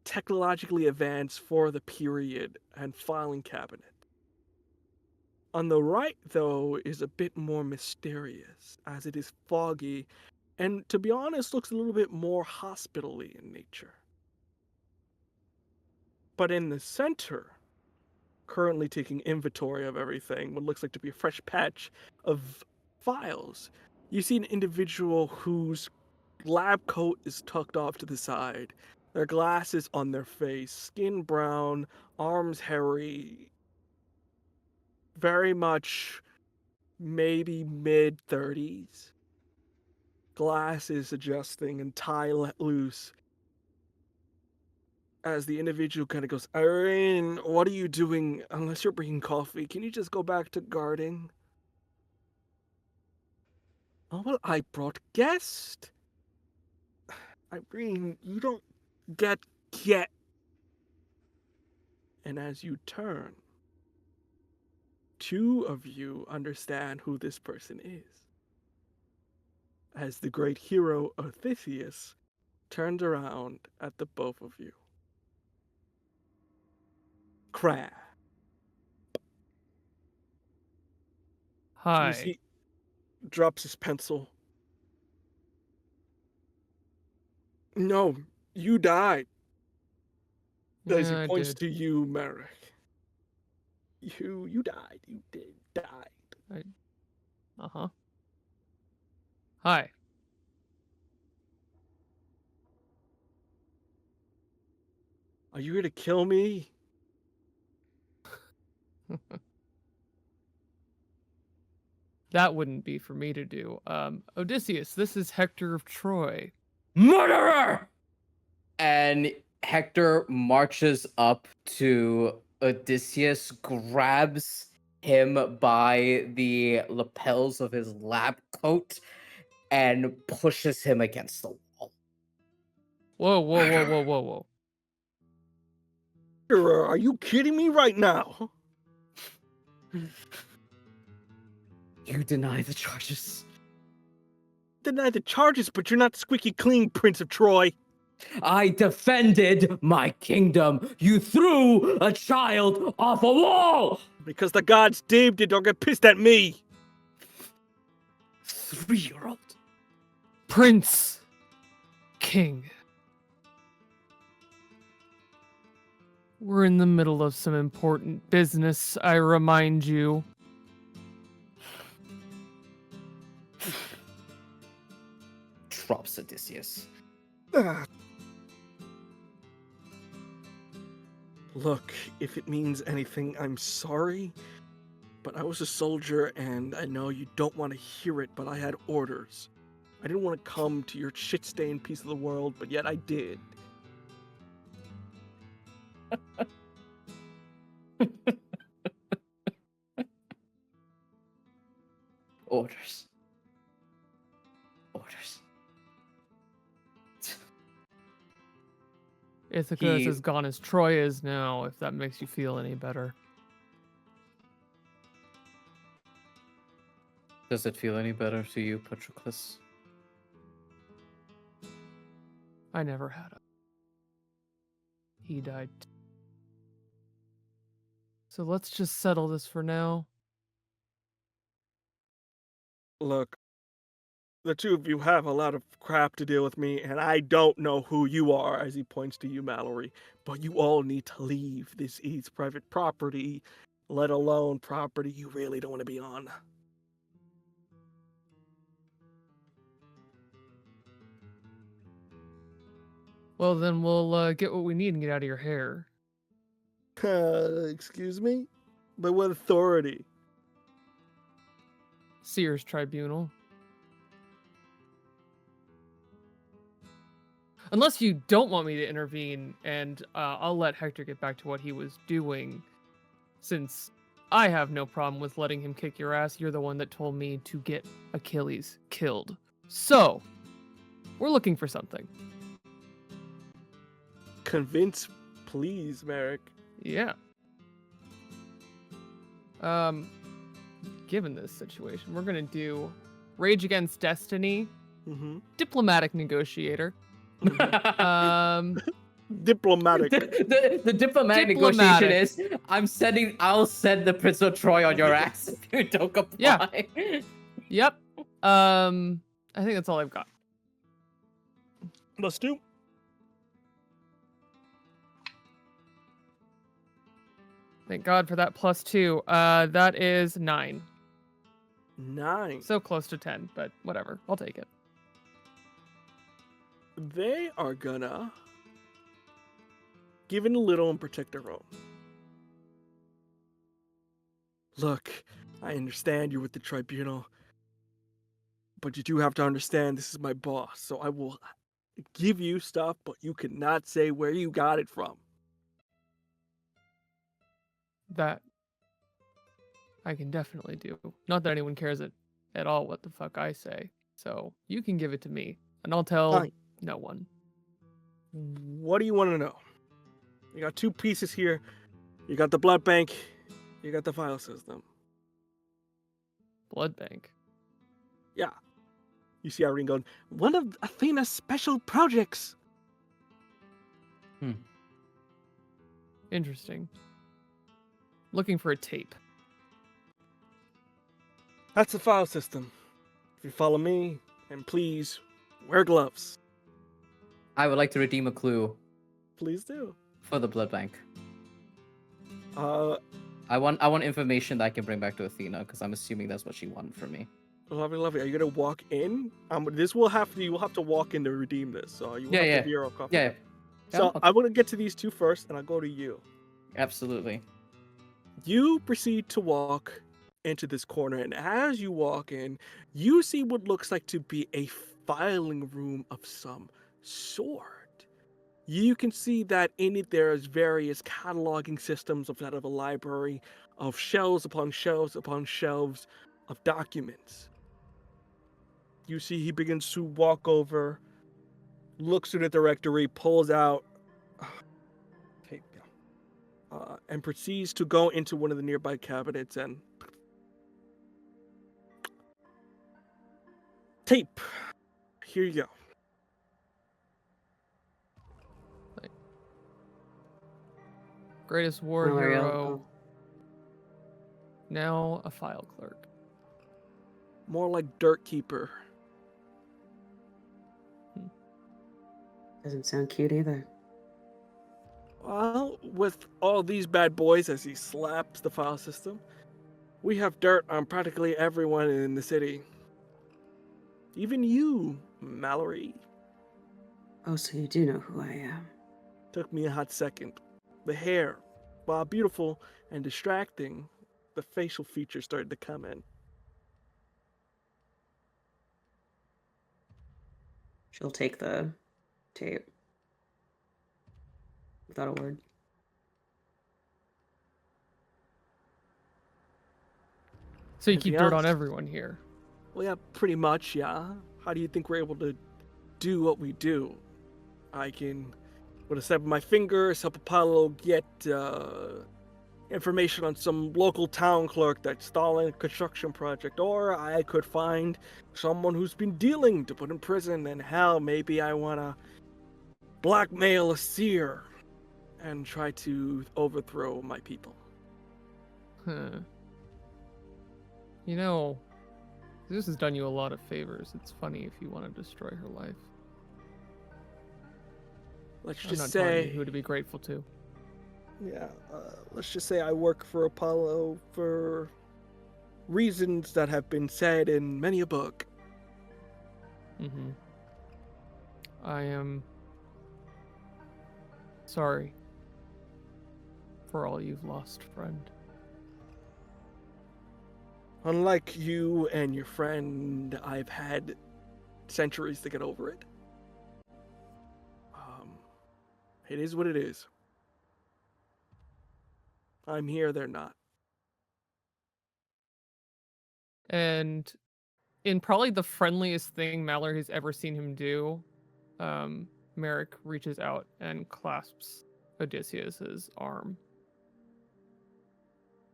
technologically advanced for the period and filing cabinet. On the right, though, is a bit more mysterious, as it is foggy, and to be honest, looks a little bit more hospital-y in nature. But in the center, currently taking inventory of everything, what looks like to be a fresh patch of files, you see an individual whose lab coat is tucked off to the side, their glasses on their face, skin brown, arms hairy, very much maybe mid-30s, glasses adjusting and tie let loose. As the individual kind of goes, Irene, what are you doing? Unless you're bringing coffee, can you just go back to guarding? Oh, well, I brought guest. Irene, you don't get yet. And as you turn, two of you understand who this person is. As the great hero Odysseus turns around at the both of you. Crab. Hi. You see, drops his pencil. No, you died. As he Yeah, I points did. to you, Merrick. You died. You did die. Uh-huh. Hi. Are you here to kill me? That wouldn't be for me to do. Odysseus, this is Hector of Troy. Murderer! And Hector marches up to Odysseus, grabs him by the lapels of his lab coat, and pushes him against the wall. Whoa, whoa, whoa, whoa, whoa, whoa. Are you kidding me right now? You deny the charges. Deny the charges, but you're not squeaky clean, Prince of Troy. I defended my kingdom. You threw a child off a wall! Because the gods deemed it, don't get pissed at me. 3-year-old. Prince. King. We're in the middle of some important business, I remind you. Drops Odysseus. Look, if it means anything, I'm sorry. But I was a soldier, and I know you don't want to hear it, but I had orders. I didn't want to come to your shit-stained piece of the world, but yet I did. Orders. Orders. Ithaca is as gone as Troy is now, if that makes you feel any better. Does it feel any better to you, Patroclus? I never had a. He died. So let's just settle this for now. Look, the two of you have a lot of crap to deal with me, and I don't know who you are, as he points to you, Mallory, but you all need to leave. This is private property, let alone property you really don't want to be on. Well, then we'll get what we need and get out of your hair. Excuse me? By what authority? Sears Tribunal. Unless you don't want me to intervene, and I'll let Hector get back to what he was doing, since I have no problem with letting him kick your ass. You're the one that told me to get Achilles killed. So, we're looking for something. Convince, please, Merrick. Yeah. Given this situation, we're gonna do Rage Against Destiny, Mm-hmm. Diplomatic Negotiator. Diplomatic. The diplomatic negotiation Diplomatic. is I'll send the Prince of Troy on your ass if you don't comply. Yeah. Yep. I think that's all I've got. Let's do. Thank God for that +2. That is 9. 9. So close to 10, but whatever. I'll take it. They are gonna give in a little and protect their own. Look, I understand you're with the tribunal, but you do have to understand this is my boss, so I will give you stuff, but you cannot say where you got it from. That I can definitely do. Not that anyone cares at all what the fuck I say. So you can give it to me, and I'll tell Fine. no one. What do you want to know? You got 2 pieces here. You got the blood bank. You got the file system. Blood bank. Yeah. You see Irene going, one of Athena's special projects. Interesting. Looking for a tape. That's the file system. If you follow me, and please, wear gloves. I would like to redeem a clue Please do. for the blood bank. Uh, I want information that I can bring back to Athena because I'm assuming that's what she wanted from me. lovely, lovely. Are you gonna walk in? You will have to walk in to redeem this. So you will Yeah, have yeah. to be your copy. Yeah. So okay. I'm gonna get to these 2 first, and I'll go to you. Absolutely. You proceed to walk into this corner, and as you walk in, you see what looks like to be a filing room of some sort. You can see that in it there is various cataloging systems of that of a library, of shelves upon shelves upon shelves of documents. You see he begins to walk over, looks through the directory, pulls out tape, and proceeds to go into one of the nearby cabinets and tape. Here you go. Greatest war Memorial. hero. Now a file clerk. More like Dirt Keeper. Doesn't sound cute either. Well, with all these bad boys, as he slaps the file system, we have dirt on practically everyone in the city. Even you, Mallory. Oh, so you do know who I am. Took me a hot second. The hair, while beautiful and distracting, the facial features started to come in. She'll take the tape. Without a word. So you Anything keep dirt else? on everyone here. Well, yeah, pretty much, yeah. How do you think we're able to do what we do? I can, with a snap of my fingers, help Apollo get information on some local town clerk that's stalling a construction project, or I could find someone who's been dealing to put in prison, and hell, maybe I want to blackmail a seer and try to overthrow my people. Huh. You know, this has done you a lot of favors. It's funny if you want to destroy her life. Let's I'm just not telling you say, who to be grateful to. yeah, let's just say I work for Apollo for reasons that have been said in many a book. Mm-hmm. I am Sorry for all you've lost, friend. Unlike you and your friend, I've had centuries to get over it. It is what it is. I'm here, they're not. And in probably the friendliest thing Mallory has ever seen him do, Merrick reaches out and clasps Odysseus's arm.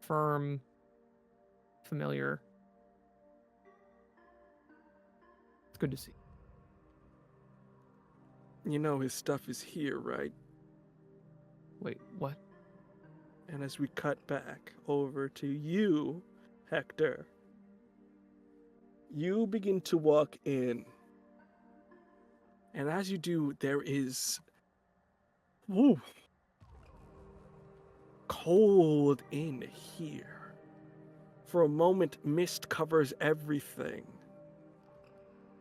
Firm, familiar. It's good to see. You know his stuff is here, right? Wait, what? And as we cut back over to you, Hector, you begin to walk in. And as you do, there is cold in here. For a moment, mist covers everything.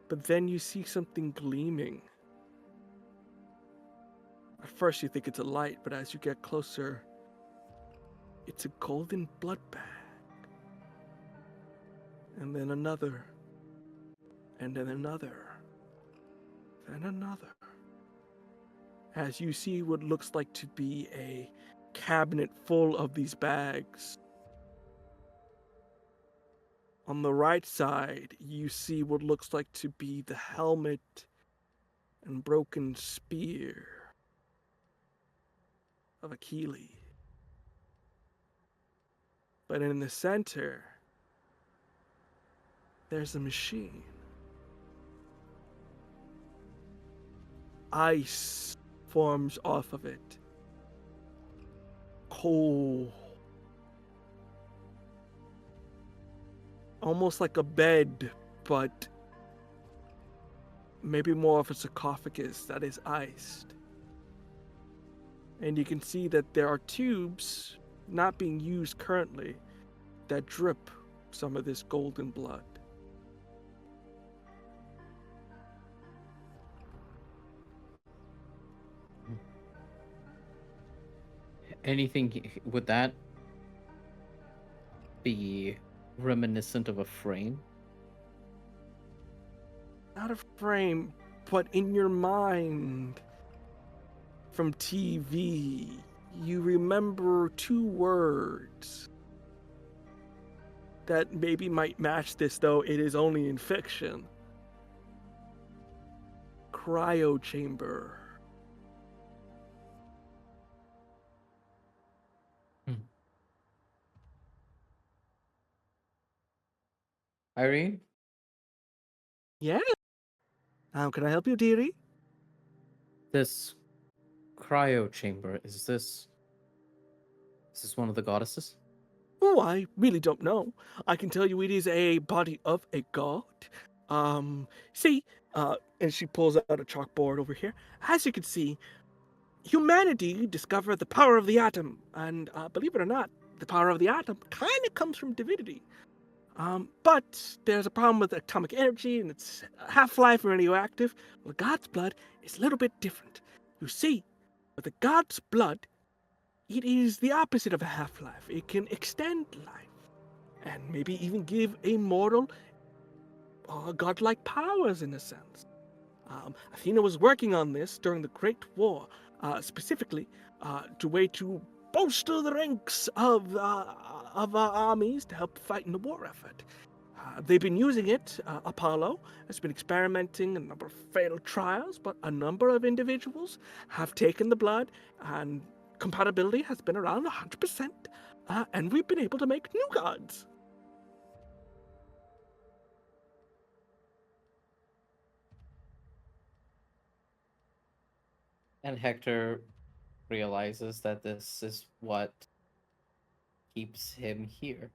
But then you see something gleaming. At first you think it's a light, but as you get closer, it's a golden blood bag. And then another. And then another. Then another. As you see what looks like to be a cabinet full of these bags. On the right side, you see what looks like to be the helmet and broken spear of Achilles. But in the center, there's a machine. Ice forms off of it. Cold. Almost like a bed, but maybe more of a sarcophagus that is iced. And you can see that there are tubes not being used currently that drip some of this golden blood. Anything would that be reminiscent of a frame? Not a frame, but in your mind from TV, you remember two words that maybe might match this, though it is only in fiction. Cryo chamber. Irene? Yeah. How can I help you, dearie? This cryo chamber, is this one of the goddesses? Oh, I really don't know. I can tell you it is a body of a god. See, and she pulls out a chalkboard over here. As you can see, humanity discovered the power of the atom, and believe it or not, the power of the atom kind of comes from divinity. But there's a problem with atomic energy, and its half-life and radioactive. Well, God's blood is a little bit different. You see, with the God's blood, it is the opposite of a half-life. It can extend life, and maybe even give a mortal godlike powers in a sense. Athena was working on this during the Great War, specifically to bolster the ranks of our armies to help fight in the war effort. They've been using it. Apollo has been experimenting in a number of fatal trials, but a number of individuals have taken the blood, and compatibility has been around 100%, and we've been able to make new gods. And Hector realizes that this is what keeps him here.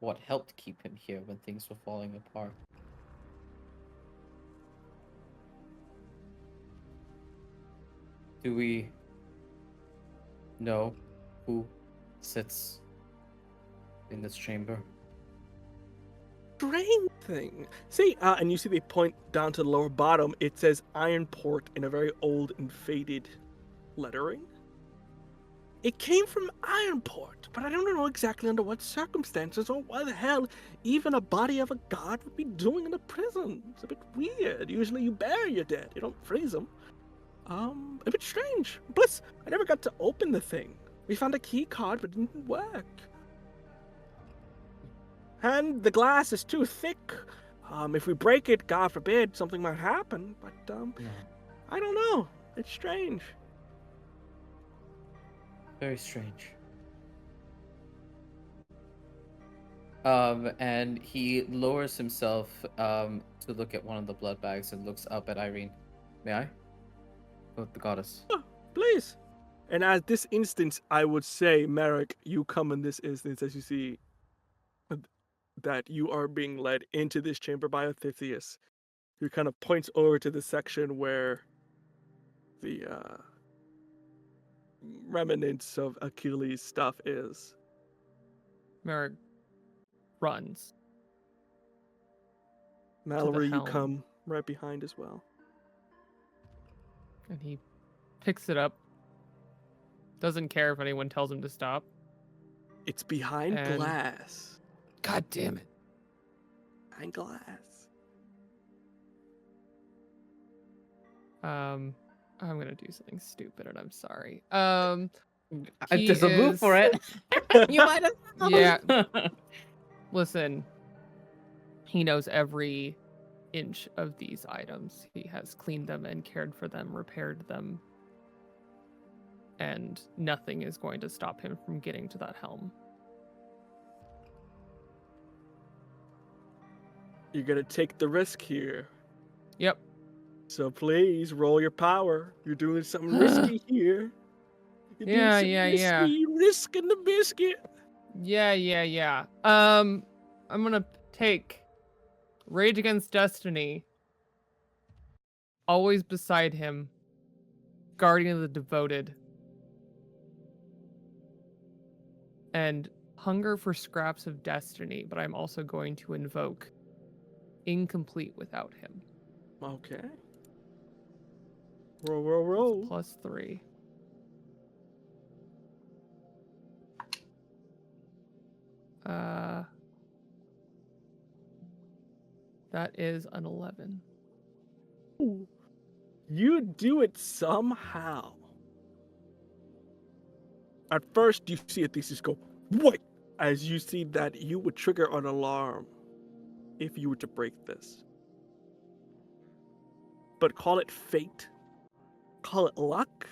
What helped keep him here when things were falling apart. Do we know who sits in this chamber? strange thing. See, and you see they point down to the lower bottom. It says Ironport in a very old and faded lettering. It came from Ironport, but I don't know exactly under what circumstances or why the hell even a body of a god would be doing in a prison. It's a bit weird. Usually you bury your dead, you don't freeze them. A bit strange. Plus, I never got to open the thing. We found a key card, but it didn't work. And the glass is too thick. If we break it, God forbid, something might happen. But, I don't know. It's strange. Very strange. And he lowers himself to look at one of the blood bags and looks up at Irene. May I? Oh, the goddess. Oh, please. And at this instance, I would say, Merrick, you come in this instance as you see that you are being led into this chamber by Odysseus, who kind of points over to the section where the remnants of Achilles' stuff is. Merrick runs. Mallory, you helm. come right behind as well. And he picks it up. Doesn't care if anyone tells him to stop. It's behind And- glass. God damn it. Behind glass. I'm gonna do something stupid and I'm sorry. He There's a move for is- it. You might have. Yeah. Listen, he knows every inch of these items. He has cleaned them and cared for them, repaired them. And nothing is going to stop him from getting to that helm. You're gonna take the risk here. Yep. So please roll your power. You're doing something risky here. You're doing Yeah, something yeah. risky, risking the biscuit. Yeah. I'm gonna take Rage Against Destiny. Always beside him. Guardian of the Devoted. And Hunger for Scraps of Destiny, but I'm also going to invoke Incomplete without him. Okay. Roll. +3. That is an 11. Ooh. You do it somehow. At first, you see Odysseus go, "What?" As you see that you would trigger an alarm if you were to break this. But call it fate, call it luck,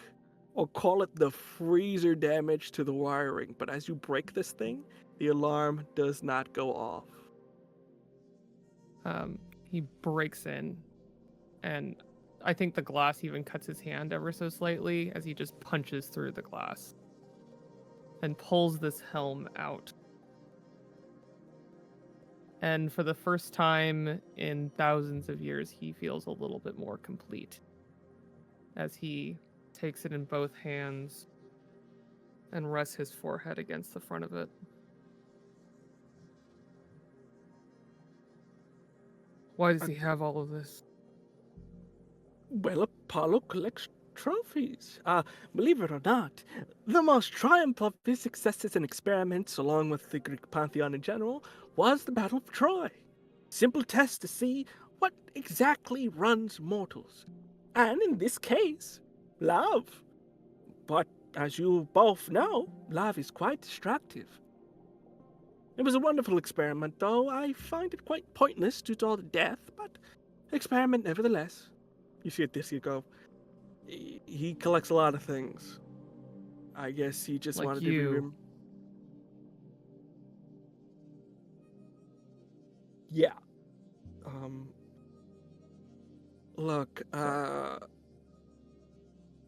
or call it the freezer damage to the wiring. But as you break this thing, the alarm does not go off. He breaks in, and I think the glass even cuts his hand ever so slightly as he just punches through the glass and pulls this helm out. And for the first time in thousands of years, he feels a little bit more complete as he takes it in both hands and rests his forehead against the front of it. Why does he have all of this? Well, Apollo collects trophies. Believe it or not, the most triumph of his successes and experiments, along with the Greek pantheon in general, was the Battle of Troy. Simple test to see what exactly runs mortals. And in this case, love. But as you both know, love is quite destructive. It was a wonderful experiment, though I find it quite pointless due to all the death, but experiment nevertheless. You see Odysseus go, he collects a lot of things. I guess he just Like wanted you. to be Yeah. Look, and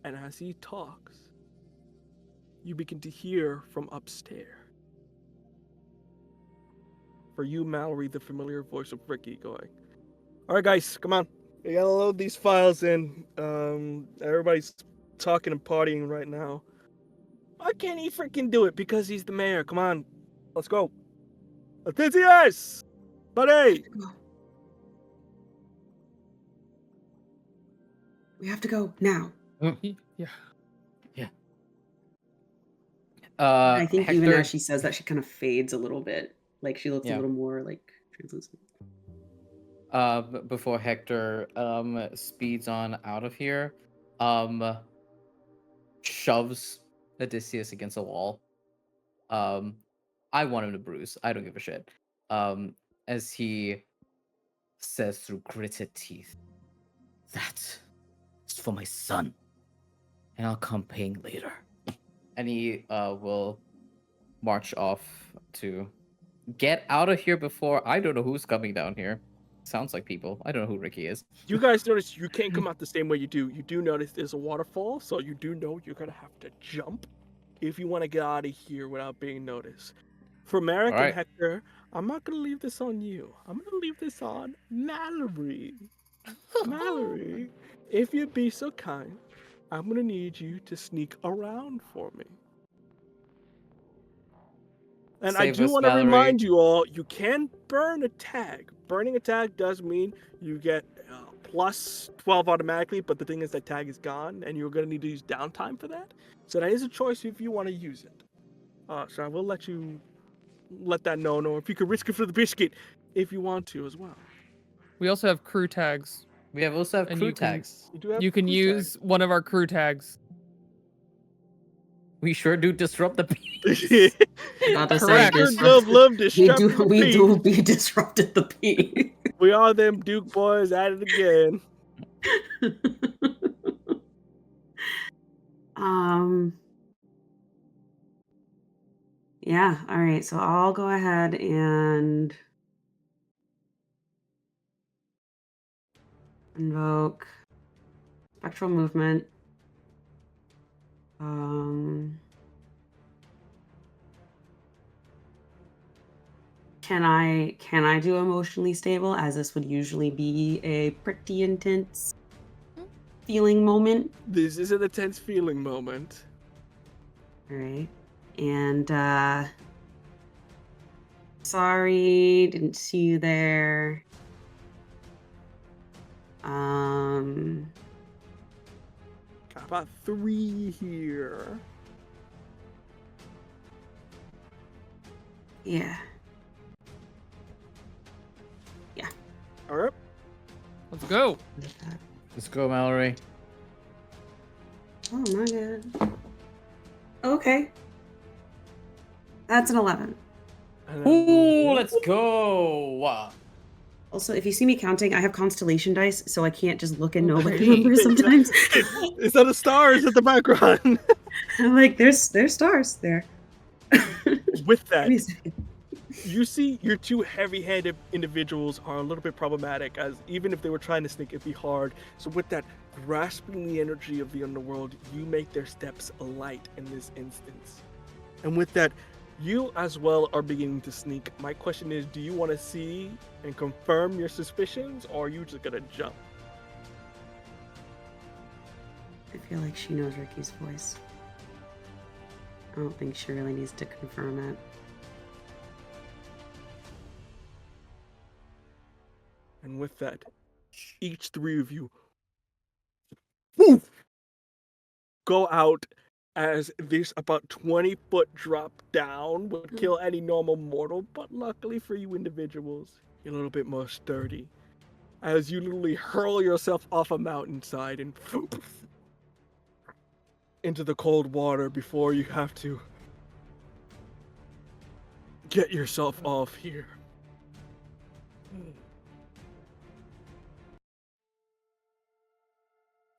as he talks, you begin to hear from upstairs. For you, Mallory, the familiar voice of Ricky going, "All right, guys, come on. We gotta load these files in. Everybody's talking and partying right now. Why can't he freaking do it? Because he's the mayor. Come on, let's go. Odysseus! Buddy! We have to go now. Yeah. I think Hector, even as she says that, she kind of fades a little bit. Like she looks a Yeah. little more like translucent. before Hector speeds on out of here, shoves Odysseus against a wall. I want him to bruise. I don't give a shit. As he says through gritted teeth, "That is for my son, and I'll come paying later." And he will march off to get out of here before I don't know who's coming down here. Sounds like people. I don't know who Ricky is. You guys notice you can't come out the same way you do. You do notice there's a waterfall, so you do know you're gonna have to jump if you want to get out of here without being noticed. For Merrick All right. and Hector, I'm not gonna leave this on you. I'm gonna leave this on Mallory. Mallory, if you'd be so kind, I'm gonna need you to sneak around for me. And I Save do us, want to Mallory. remind you all, you can burn a tag. Burning a tag does mean you get plus 12 automatically, but the thing is that tag is gone, and you're going to need to use downtime for that. So that is a choice if you want to use it. So I will let you let that know, or if you could risk it for the biscuit, if you want to as well. We also have crew tags. We also have And crew you can- tags. You do have You can crew use one of our crew tags. We sure do disrupt the peace. tags. About to say, Correct. Love we disrupting the we peace. do be disrupted the peace. We are them Duke boys at it again. Yeah, all right. So I'll go ahead and invoke spectral movement. Can I do emotionally stable, as this would usually be a pretty intense feeling moment? This is an intense feeling moment. All right. And sorry, didn't see you there. Got about 3 here. Yeah. All right. Let's go. Let's go, Mallory. Oh my god. Okay. That's an 11. And then- Ooh, let's go. Also, if you see me counting, I have constellation dice, so I can't just look and know like the Great. numbers sometimes. Is that the stars at the background? I'm like, there's stars there. With Give that, me a second. you see your two heavy-handed individuals are a little bit problematic, as even if they were trying to sneak, it'd be hard. So with that, grasping the energy of the underworld, you make their steps light in this instance. And with that, you as well are beginning to sneak. My question is, do you want to see and confirm your suspicions, or are you just gonna jump? I feel like she knows Ricky's voice. I don't think she really needs to confirm it. And with that, each 3 of you woof, go out as this about 20-foot drop down would kill any normal mortal, but luckily for you individuals, you're a little bit more sturdy. As you literally hurl yourself off a mountainside and into the cold water before you have to get yourself off here.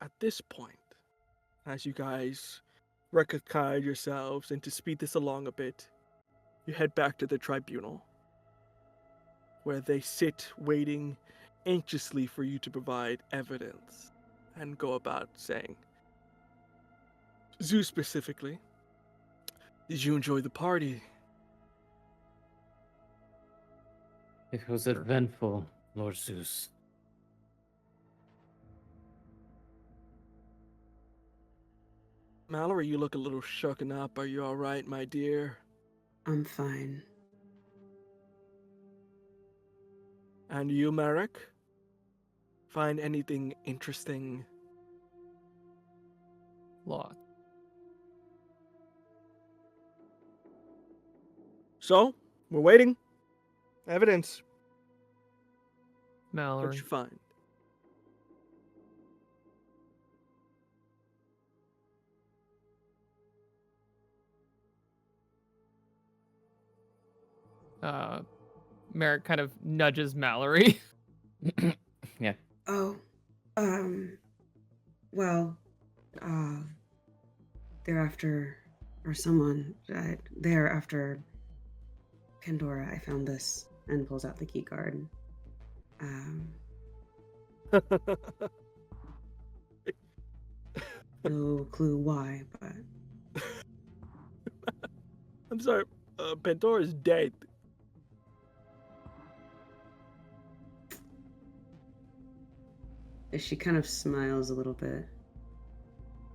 At this point, as you guys recognize yourselves and to speed this along a bit, you head back to the tribunal, where they sit waiting anxiously for you to provide evidence and go about saying, Zeus specifically, did you enjoy the party? It was eventful, Lord Zeus. Mallory, you look a little shooken up. Are you all right, my dear? I'm fine. And you, Merrick? Find anything interesting? Lot. So, we're waiting. Evidence. What'd Mallory. you find? Merrick kind of nudges Mallory. Yeah. Oh, well, uh, they're after, or someone, they're after Pandora. I found this and pulls out the key card. No clue why, but I'm sorry. Pandora's dead. she kind of smiles a little bit.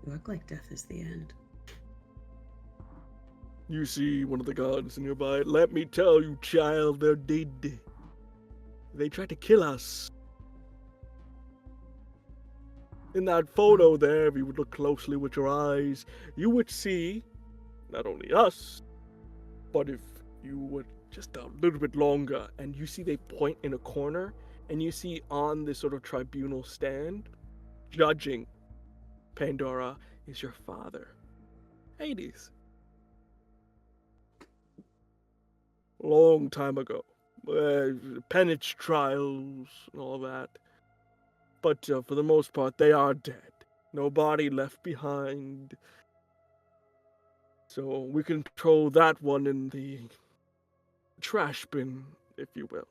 You look like death is the end. You see one of the guards nearby. Let me tell you, child, they're dead. They tried to kill us. In that photo there, if you would look closely with your eyes, you would see not only us, but if you would just a little bit longer, and you see they point in a corner, and you see on this sort of tribunal stand, judging Pandora, is your father, Hades. Long time ago. Penance trials and all that. But for the most part, they are dead. Nobody left behind. So we can throw that one in the trash bin, if you will.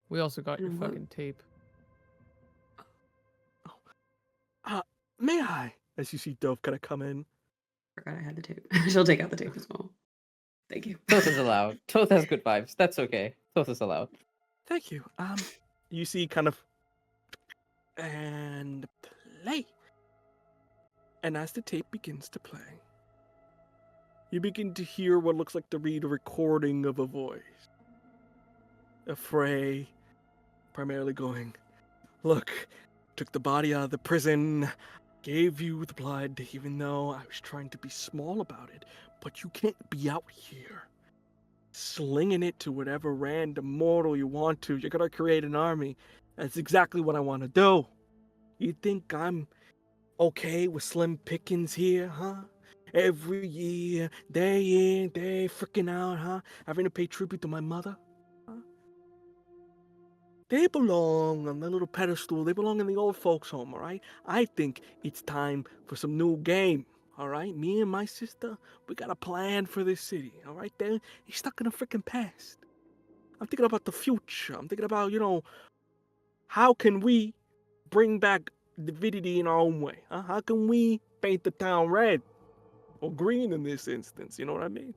We also got your You know what? fucking tape. May I? As you see Dove kind of come in. Forgot I had the tape. She'll take out the tape as well. Thank you. Toth is allowed. Toth has good vibes. That's okay. Toth is allowed. Thank you. You see kind of and play. And as the tape begins to play, you begin to hear what looks like to read a recording of a voice. A Frey, primarily going, "Look, took the body out of the prison, gave you the blood, even though I was trying to be small about it, but you can't be out here slinging it to whatever random mortal you want to. You're gonna create an army. That's exactly what I want to do. You think I'm okay with slim pickings here, huh? Every year, day in, day freaking out, huh? Having to pay tribute to my mother? Huh? They belong on the little pedestal. They belong in the old folks' home, all right? I think it's time for some new game, all right? Me and my sister, we got a plan for this city, all right? You're stuck in the freaking past. I'm thinking about the future. I'm thinking about, how can we bring back divinity in our own way? Huh? How can we paint the town red or green in this instance? You know what I mean?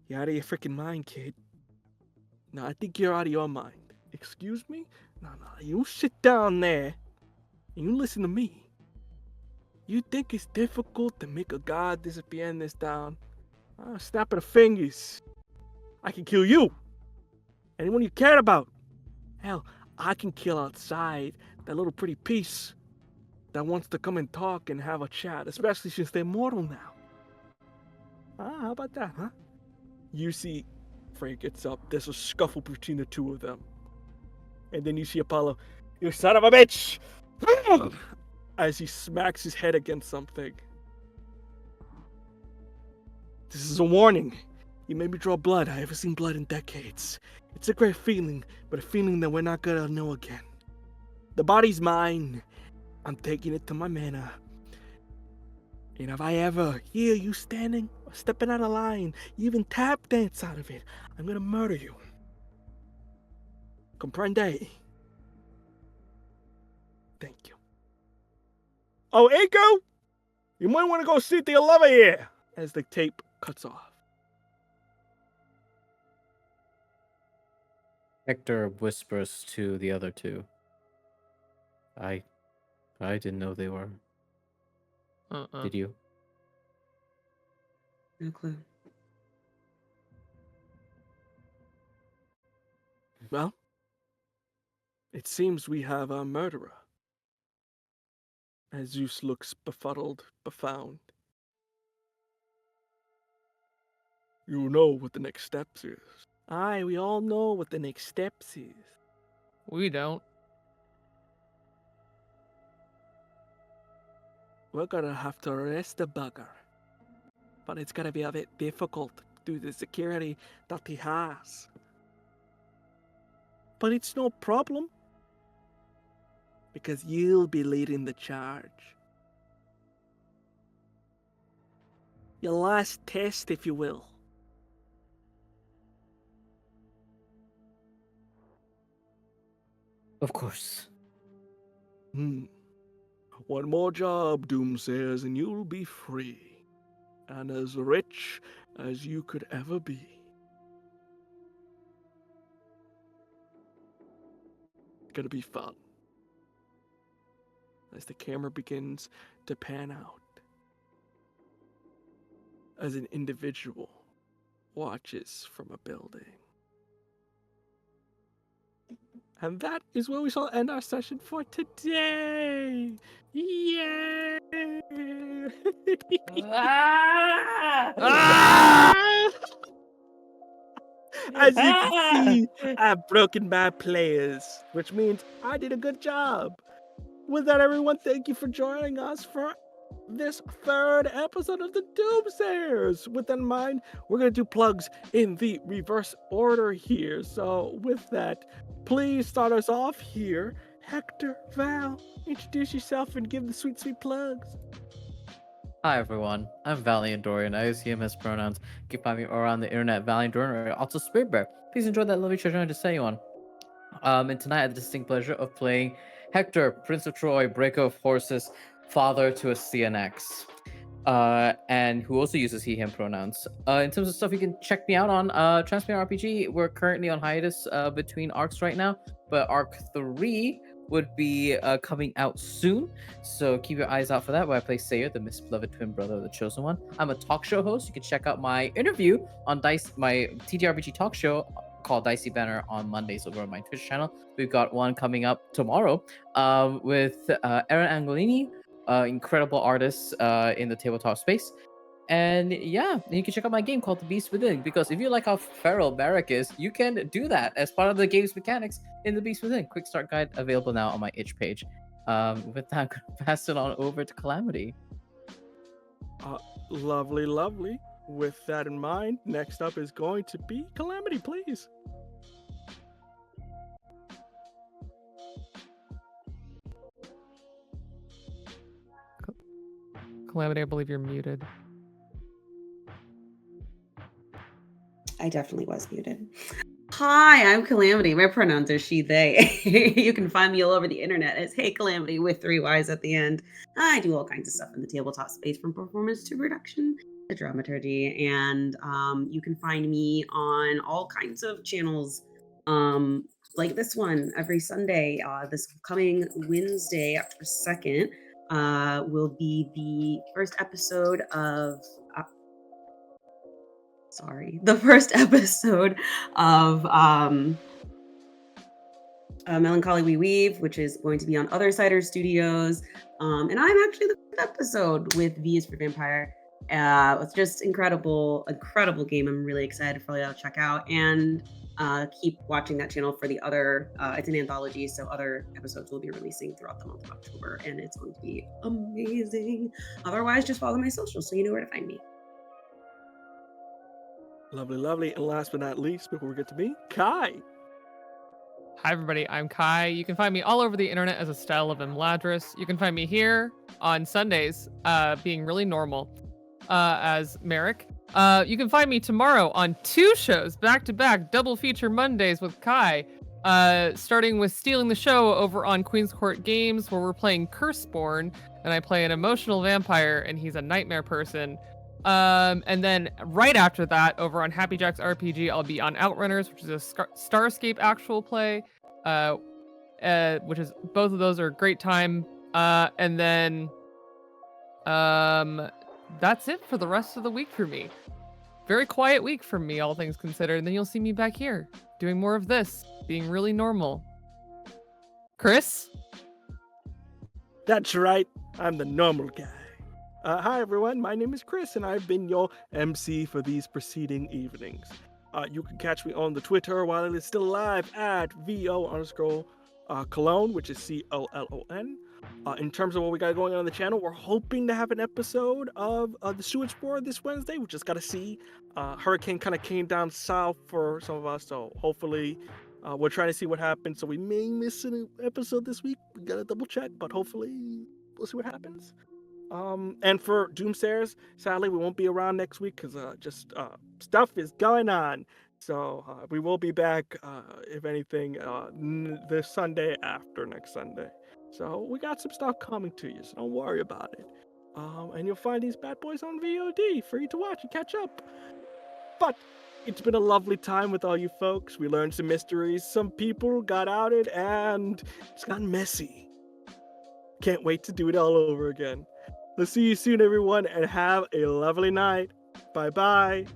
You're out of your freaking mind, kid. No, I think you're out of your mind. Excuse me? No, you sit down there and you listen to me. You think it's difficult to make a god disappear in this town? Snapping of fingers. I can kill you. Anyone you care about. Hell, I can kill outside that little pretty piece that wants to come and talk and have a chat, especially since they're mortal now. How about that, huh? You see Frank gets up. There's a scuffle between the two of them. And then you see Apollo, "You son of a bitch!" as he smacks his head against something. "This is a warning. You made me draw blood. I haven't seen blood in decades. It's a great feeling, but a feeling that we're not gonna know again. The body's mine. I'm taking it to my manor. And if I ever hear you standing or stepping out of line, you even tap dance out of it, I'm gonna murder you. Comprende?" Thank you. "Oh, Eiko, you might want to go see the lover here," as the tape cuts off. Hector whispers to the other two. I didn't know they were. Did you? No clue. Well, it seems we have a murderer. As Zeus looks befuddled, befound. You know what the next steps is. Aye, we all know what the next steps is. We don't. We're gonna have to arrest the bugger. But it's gonna be a bit difficult due to the security that he has. But it's no problem. Because you'll be leading the charge. Your last test, if you will. Of course. One more job, Doomsayers, and you'll be free. And as rich as you could ever be. It's gonna be fun. As the camera begins to pan out. As an individual watches from a building. And that is where we shall end our session for today. Yay! As you can see, I've broken my players, which means I did a good job. With that, everyone, thank you for joining us for this third episode of the Doomsayers. With that in mind, we're going to do plugs in the reverse order here. So with that, please start us off here. Hector, Val, introduce yourself and give the sweet, sweet plugs. Hi everyone, I'm Valiant Dorian. I use he, him as pronouns. You can find me around the internet, Valiant Dorian, or also Spirit Bear. Please enjoy that lovely treasure I just say you on. And tonight I had the distinct pleasure of playing Hector, Prince of Troy, Breaker of Horses, father to a CNX. And who also uses he, him pronouns. In terms of stuff you can check me out on, Transparent RPG, we're currently on hiatus between arcs right now, but arc 3 would be coming out soon, so keep your eyes out for that, where I play Sayer, the misbeloved twin brother of the Chosen One. I'm a talk show host. You can check out my interview on my TTRPG talk show called Dicey Banner on Mondays over on my Twitch channel. We've got one coming up tomorrow with Aaron Angolini, incredible artist in the tabletop space. And yeah, you can check out my game called The Beast Within, because if you like how feral Merrick is, you can do that as part of the game's mechanics in The Beast Within. Quick start guide available now on my itch page. With that, I'm going to pass it on over to Calamity. Lovely, lovely. With that in mind, next up is going to be Calamity, please. Calamity, I believe you're muted. I definitely was muted. Hi, I'm Calamity. My pronouns are she, they. You can find me all over the internet as Hey Calamity with 3 Y's at the end. I do all kinds of stuff in the tabletop space, from performance to production to dramaturgy. And you can find me on all kinds of channels like this one every Sunday. This coming Wednesday, October 2nd, will be the first episode of the first episode of Melancholy We Weave, which is going to be on Other Cider Studios. And I'm actually the first episode with V is for Vampire. It's just incredible game. I'm really excited for y'all to check out, and keep watching that channel for the other, it's an anthology, so other episodes will be releasing throughout the month of October, and it's going to be amazing. Otherwise, just follow my socials so you know where to find me. Lovely, lovely. And last but not least, before we get to me, Kai. Hi everybody, I'm Kai. You can find me all over the internet as a style of Imladris. You can find me here on Sundays, being really normal, as Merrick. You can find me tomorrow on 2 shows, back-to-back, double feature Mondays with Kai, starting with Stealing the Show over on Queen's Court Games, where we're playing Curseborn, and I play an emotional vampire, and he's a nightmare person. And then right after that, over on Happy Jack's RPG, I'll be on Outrunners, which is a Starscape actual play, which is, both of those are a great time. And then, that's it for the rest of the week for me. Very quiet week for me, all things considered. And then you'll see me back here doing more of this. being really normal. Chris? That's right, I'm the normal guy. Hi everyone, my name is Chris and I've been your MC for these preceding evenings. You can catch me on the Twitter while it is still live at VO_Cologne, which is COLON. In terms of what we got going on the channel, we're hoping to have an episode of the sewage spore this Wednesday. We just got to see. Hurricane kind of came down south for some of us, so hopefully we're trying to see what happens. So we may miss an episode this week. We got to double check, but hopefully we'll see what happens. And for Doomsayers, sadly, we won't be around next week because stuff is going on. So we will be back, if anything, this Sunday after next Sunday. So we got some stuff coming to you, so don't worry about it. And you'll find these bad boys on VOD for you to watch and catch up. But it's been a lovely time with all you folks. We learned some mysteries. Some people got outed, and it's gotten messy. Can't wait to do it all over again. Let's see you soon, everyone, and have a lovely night. Bye-bye.